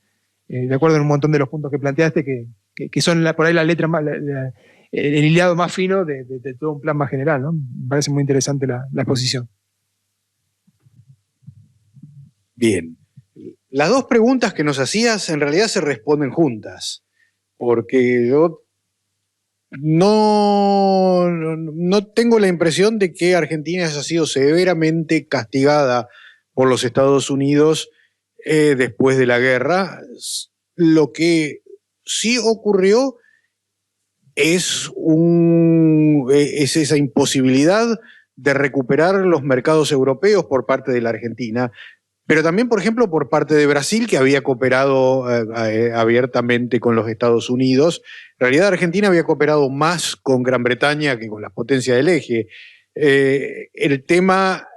de acuerdo en un montón de los puntos que planteaste, que son por ahí la letra más, el hilado más fino de todo un plan más general, ¿no? Me parece muy interesante la exposición. Bien. Las dos preguntas que nos hacías en realidad se responden juntas, porque yo no tengo la impresión de que Argentina haya sido severamente castigada por los Estados Unidos después de la guerra. Lo que sí ocurrió es esa imposibilidad de recuperar los mercados europeos por parte de la Argentina, pero también, por ejemplo, por parte de Brasil, que había cooperado abiertamente con los Estados Unidos. En realidad, Argentina había cooperado más con Gran Bretaña que con las potencias del eje. El tema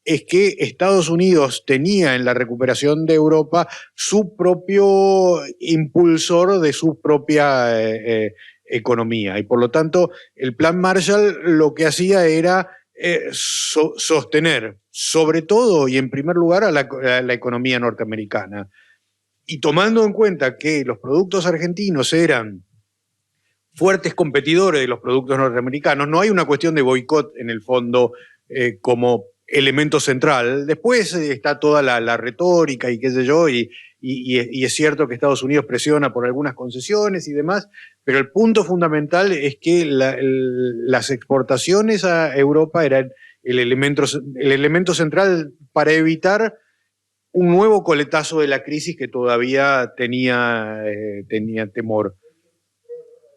es que Estados Unidos tenía en la recuperación de Europa su propio impulsor de su propia economía. Y por lo tanto, el Plan Marshall lo que hacía era sostener, sobre todo y en primer lugar, a la economía norteamericana. Y tomando en cuenta que los productos argentinos eran fuertes competidores de los productos norteamericanos, no hay una cuestión de boicot en el fondo como elemento central. Después está toda la retórica y qué sé yo, y es cierto que Estados Unidos presiona por algunas concesiones y demás, pero el punto fundamental es que las exportaciones a Europa eran el elemento central para evitar un nuevo coletazo de la crisis que todavía tenía temor.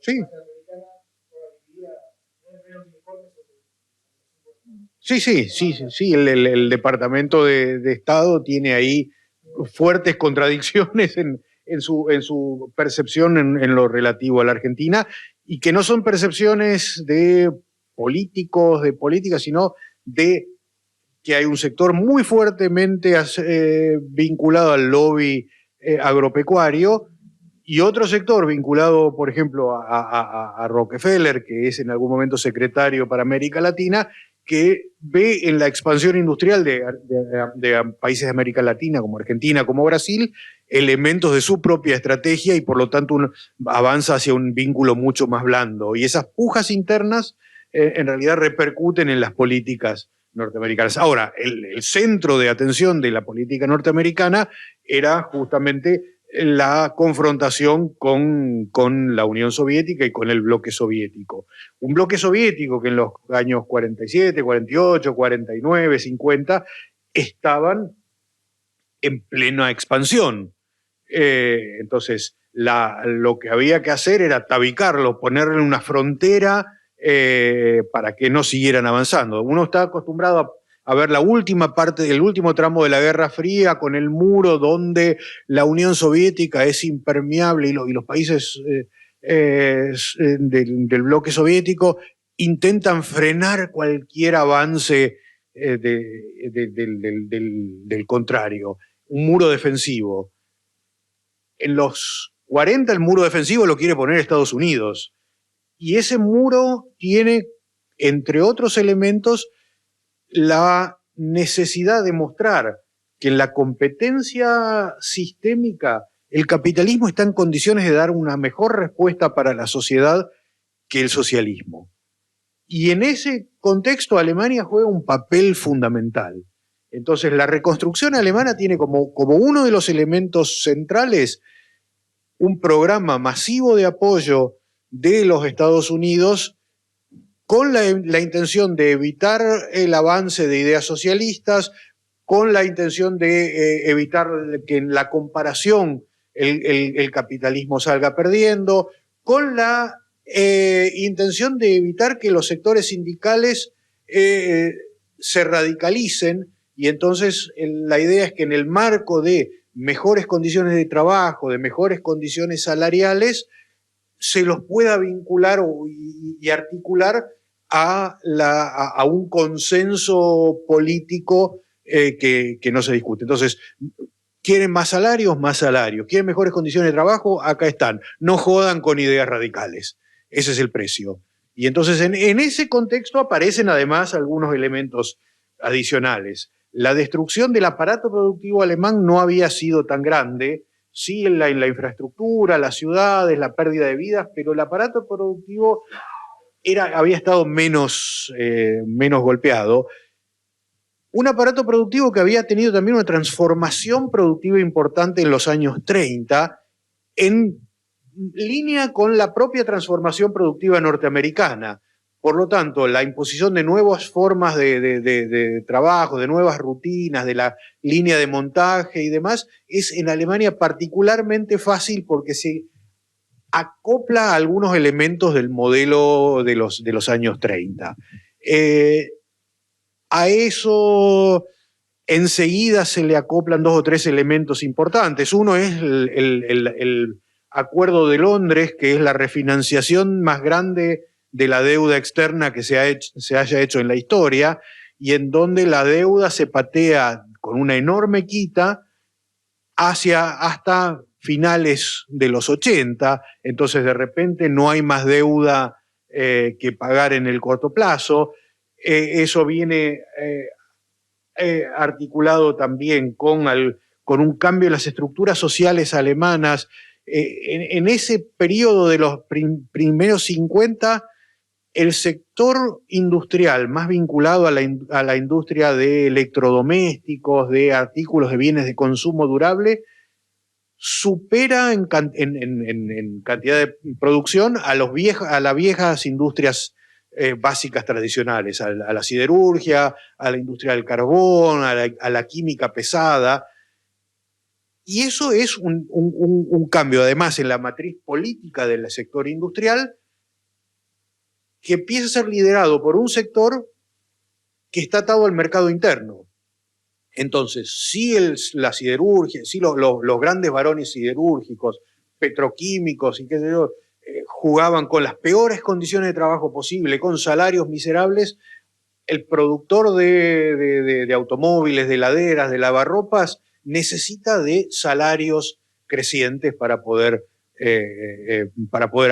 Sí. Sí. El Departamento de Estado tiene ahí fuertes contradicciones en su percepción en lo relativo a la Argentina, y que no son percepciones de políticos, de política, sino de que hay un sector muy fuertemente vinculado al lobby agropecuario, y otro sector vinculado, por ejemplo, a Rockefeller, que es en algún momento secretario para América Latina, que ve en la expansión industrial de países de América Latina, como Argentina, como Brasil, elementos de su propia estrategia, y por lo tanto avanza hacia un vínculo mucho más blando. Y esas pujas internas en realidad repercuten en las políticas norteamericanas. Ahora, el centro de atención de la política norteamericana era justamente la confrontación con la Unión Soviética y con el bloque soviético. Un bloque soviético que en los años 47, 48, 49, 50 estaban en plena expansión. Entonces, lo que había que hacer era tabicarlo, ponerle una frontera para que no siguieran avanzando. Uno está acostumbrado a ver la última parte, el último tramo de la Guerra Fría, con el muro donde la Unión Soviética es impermeable y los países del bloque soviético intentan frenar cualquier avance del contrario. Un muro defensivo. En los 40 el muro defensivo lo quiere poner Estados Unidos. Y ese muro tiene, entre otros elementos, la necesidad de mostrar que en la competencia sistémica el capitalismo está en condiciones de dar una mejor respuesta para la sociedad que el socialismo. Y en ese contexto Alemania juega un papel fundamental. Entonces la reconstrucción alemana tiene como uno de los elementos centrales un programa masivo de apoyo de los Estados Unidos con la intención de evitar el avance de ideas socialistas, con la intención de evitar que en la comparación el capitalismo salga perdiendo, con la intención de evitar que los sectores sindicales se radicalicen, y entonces la idea es que en el marco de mejores condiciones de trabajo, de mejores condiciones salariales, se los pueda vincular y articular a un consenso político que no se discute. Entonces, ¿quieren más salarios? Más salarios. ¿Quieren mejores condiciones de trabajo? Acá están. No jodan con ideas radicales. Ese es el precio. Y entonces, en ese contexto aparecen además algunos elementos adicionales. La destrucción del aparato productivo alemán no había sido tan grande, sí en la infraestructura, las ciudades, la pérdida de vidas, pero el aparato productivo había estado menos golpeado. un aparato productivo que había tenido también una transformación productiva importante en los años 30, en línea con la propia transformación productiva norteamericana. Por lo tanto, la imposición de nuevas formas de trabajo, de nuevas rutinas, de la línea de montaje y demás, es en Alemania particularmente fácil porque se acopla a algunos elementos del modelo de los años 30. A eso enseguida se le acoplan 2 o 3 elementos importantes. Uno es el Acuerdo de Londres, que es la refinanciación más grande de la deuda externa que se haya hecho en la historia, y en donde la deuda se patea con una enorme quita hasta finales de los 80, entonces de repente no hay más deuda que pagar en el corto plazo. Eso viene articulado también con un cambio en las estructuras sociales alemanas. En ese periodo de los primeros 50, el sector industrial más vinculado a la industria de electrodomésticos, de artículos de bienes de consumo durable, supera en cantidad de producción a las viejas industrias básicas tradicionales, a la siderurgia, a la industria del carbón, a la química pesada. Y eso es un cambio, además, en la matriz política del sector industrial, que empieza a ser liderado por un sector que está atado al mercado interno. Entonces, si la siderurgia, si los grandes varones siderúrgicos, petroquímicos y qué sé yo, jugaban con las peores condiciones de trabajo posible, con salarios miserables, el productor de automóviles, de heladeras, de lavarropas, necesita de salarios crecientes para poder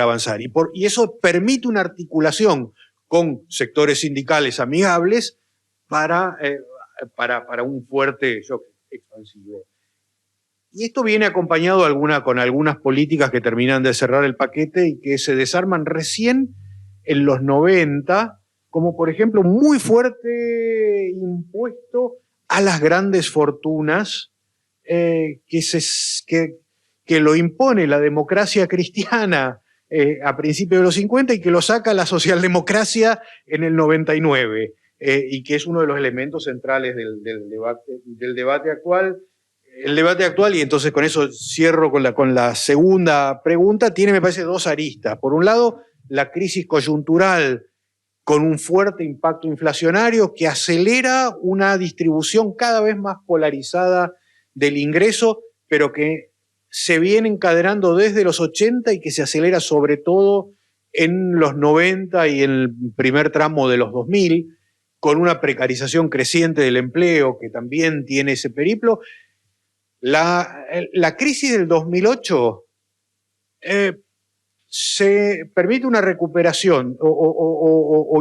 avanzar. Y eso permite una articulación con sectores sindicales amigables para un fuerte shock expansivo. Y esto viene acompañado con algunas políticas que terminan de cerrar el paquete y que se desarman recién en los 90, como por ejemplo un muy fuerte impuesto a las grandes fortunas que lo impone la democracia cristiana a principios de los 50 y que lo saca la socialdemocracia en el 99. Y que es uno de los elementos centrales del debate actual. El debate actual, y entonces con eso cierro con la segunda pregunta, tiene, me parece, 2 aristas. Por un lado, la crisis coyuntural con un fuerte impacto inflacionario que acelera una distribución cada vez más polarizada del ingreso, pero que se viene encadenando desde los 80 y que se acelera sobre todo en los 90 y en el primer tramo de los 2000, con una precarización creciente del empleo que también tiene ese periplo. La crisis del 2008 se permite una recuperación o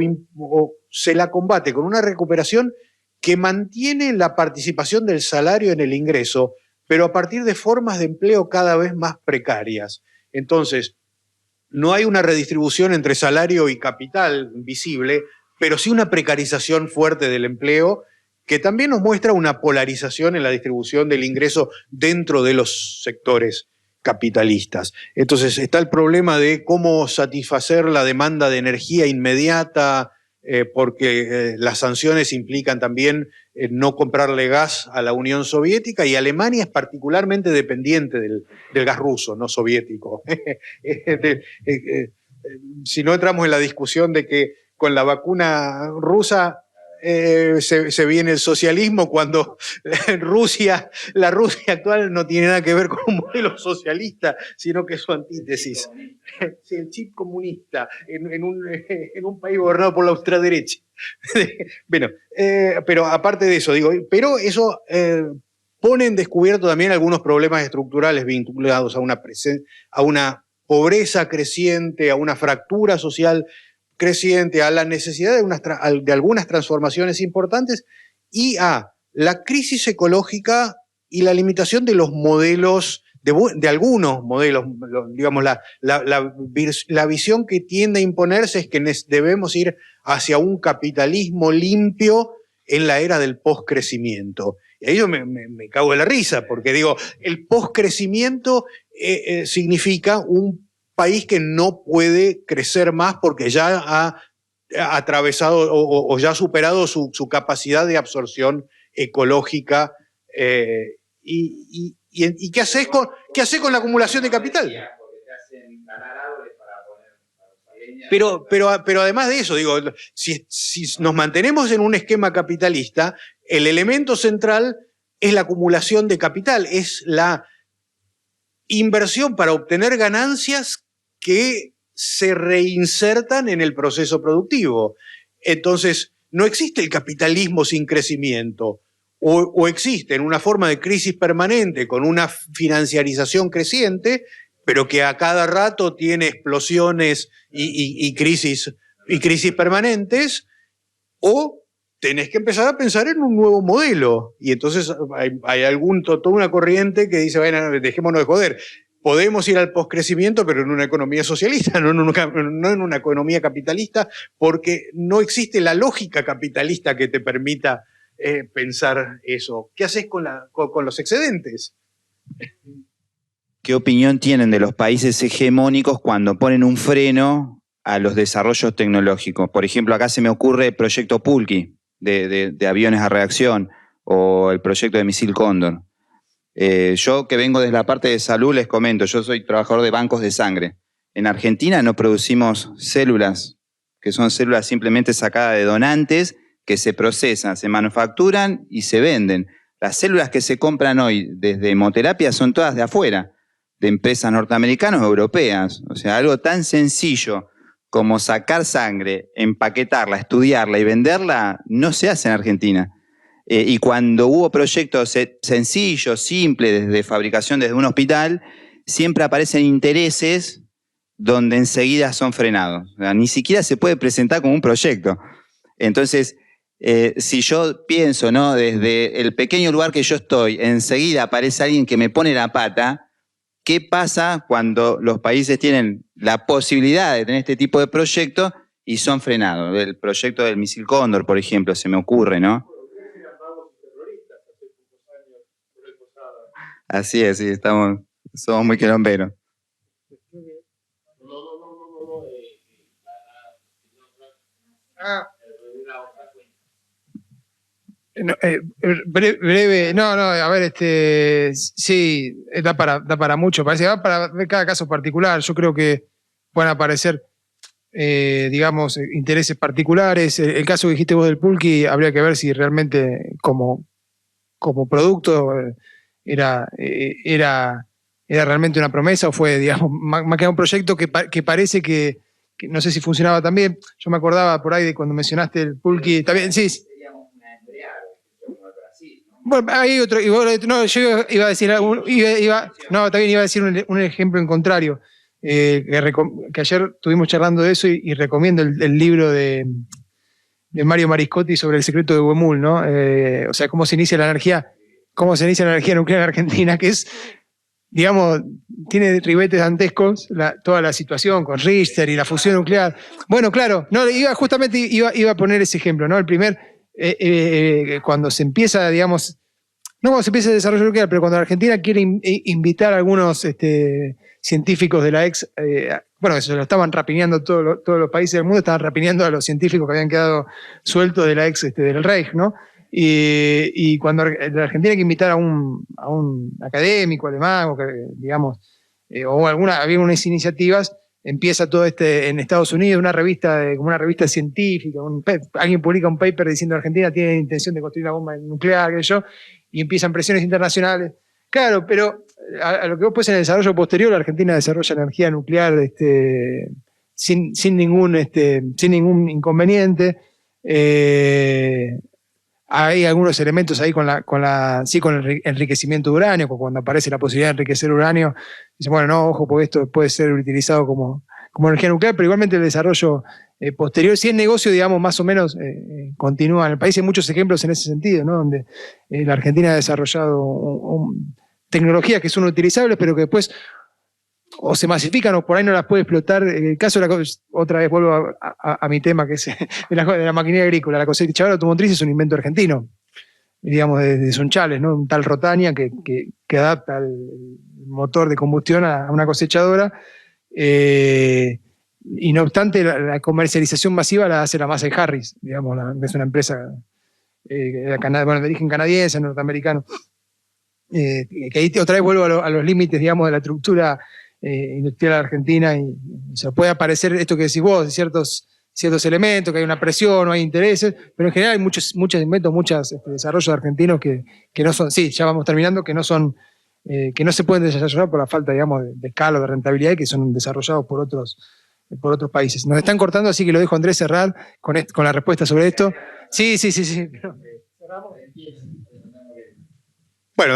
se la combate con una recuperación que mantiene la participación del salario en el ingreso, pero a partir de formas de empleo cada vez más precarias. Entonces, no hay una redistribución entre salario y capital visible, pero sí una precarización fuerte del empleo, que también nos muestra una polarización en la distribución del ingreso dentro de los sectores capitalistas. Entonces está el problema de cómo satisfacer la demanda de energía inmediata, porque las sanciones implican también no comprarle gas a la Unión Soviética, y Alemania es particularmente dependiente del gas ruso, no soviético. Si no entramos en la discusión de que con la vacuna rusa se viene el socialismo, cuando la Rusia actual no tiene nada que ver con un modelo socialista, sino que es su antítesis. Sí, el chip comunista en un país gobernado por la ultraderecha. Bueno, pero aparte de eso, digo, pero eso pone en descubierto también algunos problemas estructurales vinculados a una pobreza creciente, a una fractura social creciente, a la necesidad de algunas transformaciones importantes y a la crisis ecológica y la limitación de los modelos, de algunos modelos, digamos, la visión que tiende a imponerse es que debemos ir hacia un capitalismo limpio en la era del postcrecimiento. Y ahí yo me cago de la risa, porque digo, el postcrecimiento significa un país que no puede crecer más porque ya ha atravesado o ya ha superado su capacidad de absorción ecológica. ¿Y qué haces con la acumulación de capital? Pero además de eso, digo, si nos mantenemos en un esquema capitalista, el elemento central es la acumulación de capital, es la inversión para obtener ganancias que se reinsertan en el proceso productivo. Entonces, no existe el capitalismo sin crecimiento, o existe en una forma de crisis permanente con una financiarización creciente, pero que a cada rato tiene explosiones y crisis permanentes, o tenés que empezar a pensar en un nuevo modelo. Y entonces hay toda una corriente que dice, bueno, dejémonos de joder. Podemos ir al poscrecimiento, pero en una economía socialista, no en una economía capitalista, porque no existe la lógica capitalista que te permita pensar eso. ¿Qué haces con los excedentes? ¿Qué opinión tienen de los países hegemónicos cuando ponen un freno a los desarrollos tecnológicos? Por ejemplo, acá se me ocurre el proyecto Pulqui de aviones a reacción o el proyecto de misil Cóndor. Yo que vengo desde la parte de salud les comento, yo soy trabajador de bancos de sangre. En Argentina no producimos células, que son células simplemente sacadas de donantes que se procesan, se manufacturan y se venden. Las células que se compran hoy desde hemoterapia son todas de afuera, de empresas norteamericanas o europeas. O sea, algo tan sencillo como sacar sangre, empaquetarla, estudiarla y venderla, no se hace en Argentina. Y cuando hubo proyectos sencillos, simples, desde fabricación desde un hospital, siempre aparecen intereses donde enseguida son frenados. O sea, ni siquiera se puede presentar como un proyecto. Entonces, si yo pienso, ¿no?, desde el pequeño lugar que yo estoy, enseguida aparece alguien que me pone la pata. ¿Qué pasa cuando los países tienen la posibilidad de tener este tipo de proyectos y son frenados? El proyecto del misil Cóndor, por ejemplo, se me ocurre, ¿no? Así es, sí, somos muy quilomberos. Breve, a ver, sí, da para mucho, parece que va para ver cada caso particular. Yo creo que pueden aparecer, digamos, intereses particulares. El caso que dijiste vos del Pulqui, habría que ver si realmente como producto era realmente una promesa o fue, digamos, más que un proyecto que parece que no sé si funcionaba tan bien. Yo me acordaba por ahí de cuando mencionaste el Pulqui, también, sí. Bueno, hay otro, yo iba a decir también iba a decir un ejemplo en contrario, que ayer estuvimos charlando de eso y recomiendo el libro de Mario Mariscotti sobre el secreto de Huemul, ¿no? O sea, cómo se inicia la energía nuclear en Argentina, que es, digamos, tiene ribetes dantescos toda la situación con Richter y la fusión nuclear. Bueno, claro, justamente iba a poner ese ejemplo, ¿no? El primer, cuando se empieza, digamos, no cuando se empieza el desarrollo nuclear, pero cuando la Argentina quiere invitar a algunos científicos de la ex, bueno, se lo estaban rapiñando todos los países del mundo, estaban rapiñando a los científicos que habían quedado sueltos de la ex del Reich, ¿no? Y cuando la Argentina hay que invitar a un académico alemán, digamos, había unas iniciativas, empieza todo en Estados Unidos, como una revista científica, alguien publica un paper diciendo que Argentina tiene intención de construir una bomba nuclear, y empiezan presiones internacionales. Claro, pero a lo que vos pues en el desarrollo posterior, la Argentina desarrolla energía nuclear sin ningún inconveniente. Hay algunos elementos ahí con el enriquecimiento de uranio, cuando aparece la posibilidad de enriquecer uranio, dicen, bueno, no, ojo, porque esto puede ser utilizado como energía nuclear, pero igualmente el desarrollo posterior, si el negocio, digamos, más o menos continúa. En el país hay muchos ejemplos en ese sentido, ¿no? Donde la Argentina ha desarrollado tecnologías que son utilizables, pero que después o se masifican o por ahí no las puede explotar. El caso de otra vez vuelvo a mi tema, que es de la maquinaria agrícola. La cosechadora automotriz es un invento argentino, digamos, de Sunchales, ¿no? Un tal Rotania que adapta el motor de combustión a una cosechadora. Y no obstante, la comercialización masiva la hace la Massey Harris, digamos, es una empresa de origen canadiense, norteamericano. Que ahí otra vez vuelvo a los límites, digamos, de la estructura industrial argentina, y se puede aparecer esto que decís vos, ciertos elementos, que hay una presión, no hay intereses, pero en general hay muchos inventos, muchos desarrollos argentinos que no son, sí, ya vamos terminando, que no se pueden desarrollar por la falta, digamos, de escala o de rentabilidad, y que son desarrollados por otros países. Nos están cortando, así que lo dejo a Andrés cerrar con la respuesta sobre esto. Sí. Bueno,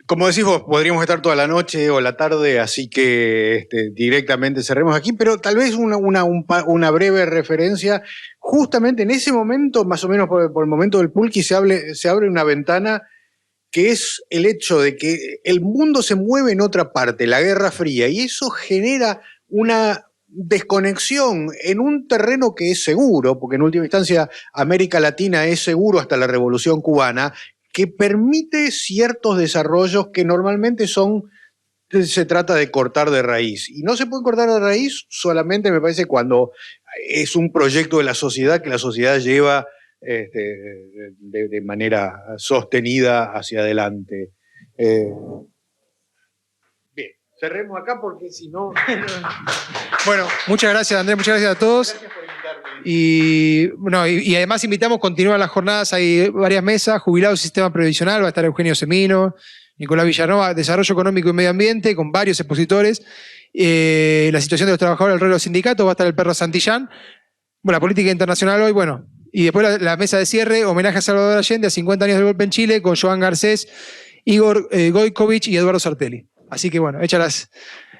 como decís vos, podríamos estar toda la noche o la tarde, así que directamente cerremos aquí, pero tal vez una breve referencia. Justamente en ese momento, más o menos por el momento del Pulqui, se abre una ventana que es el hecho de que el mundo se mueve en otra parte, la Guerra Fría, y eso genera una desconexión en un terreno que es seguro, porque en última instancia América Latina es seguro hasta la Revolución Cubana, que permite ciertos desarrollos que normalmente se trata de cortar de raíz. Y no se puede cortar de raíz solamente, me parece, cuando es un proyecto de la sociedad que la sociedad lleva de manera sostenida hacia adelante. Bien, cerremos acá porque si no... Bueno, muchas gracias, Andrés, muchas gracias a todos. Gracias por invitarme. Y además invitamos, continuar las jornadas, hay varias mesas, jubilados y sistema previsional, va a estar Eugenio Semino, Nicolás Villanova, desarrollo económico y medio ambiente, con varios expositores, la situación de los trabajadores, el rol de los sindicatos, va a estar el perro Santillán, bueno, la política internacional hoy, bueno, y después la mesa de cierre, homenaje a Salvador Allende, a 50 años del golpe en Chile, con Joan Garcés, Igor Gojkovic y Eduardo Sartelli. Así que bueno, hechas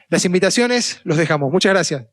las invitaciones, los dejamos. Muchas gracias.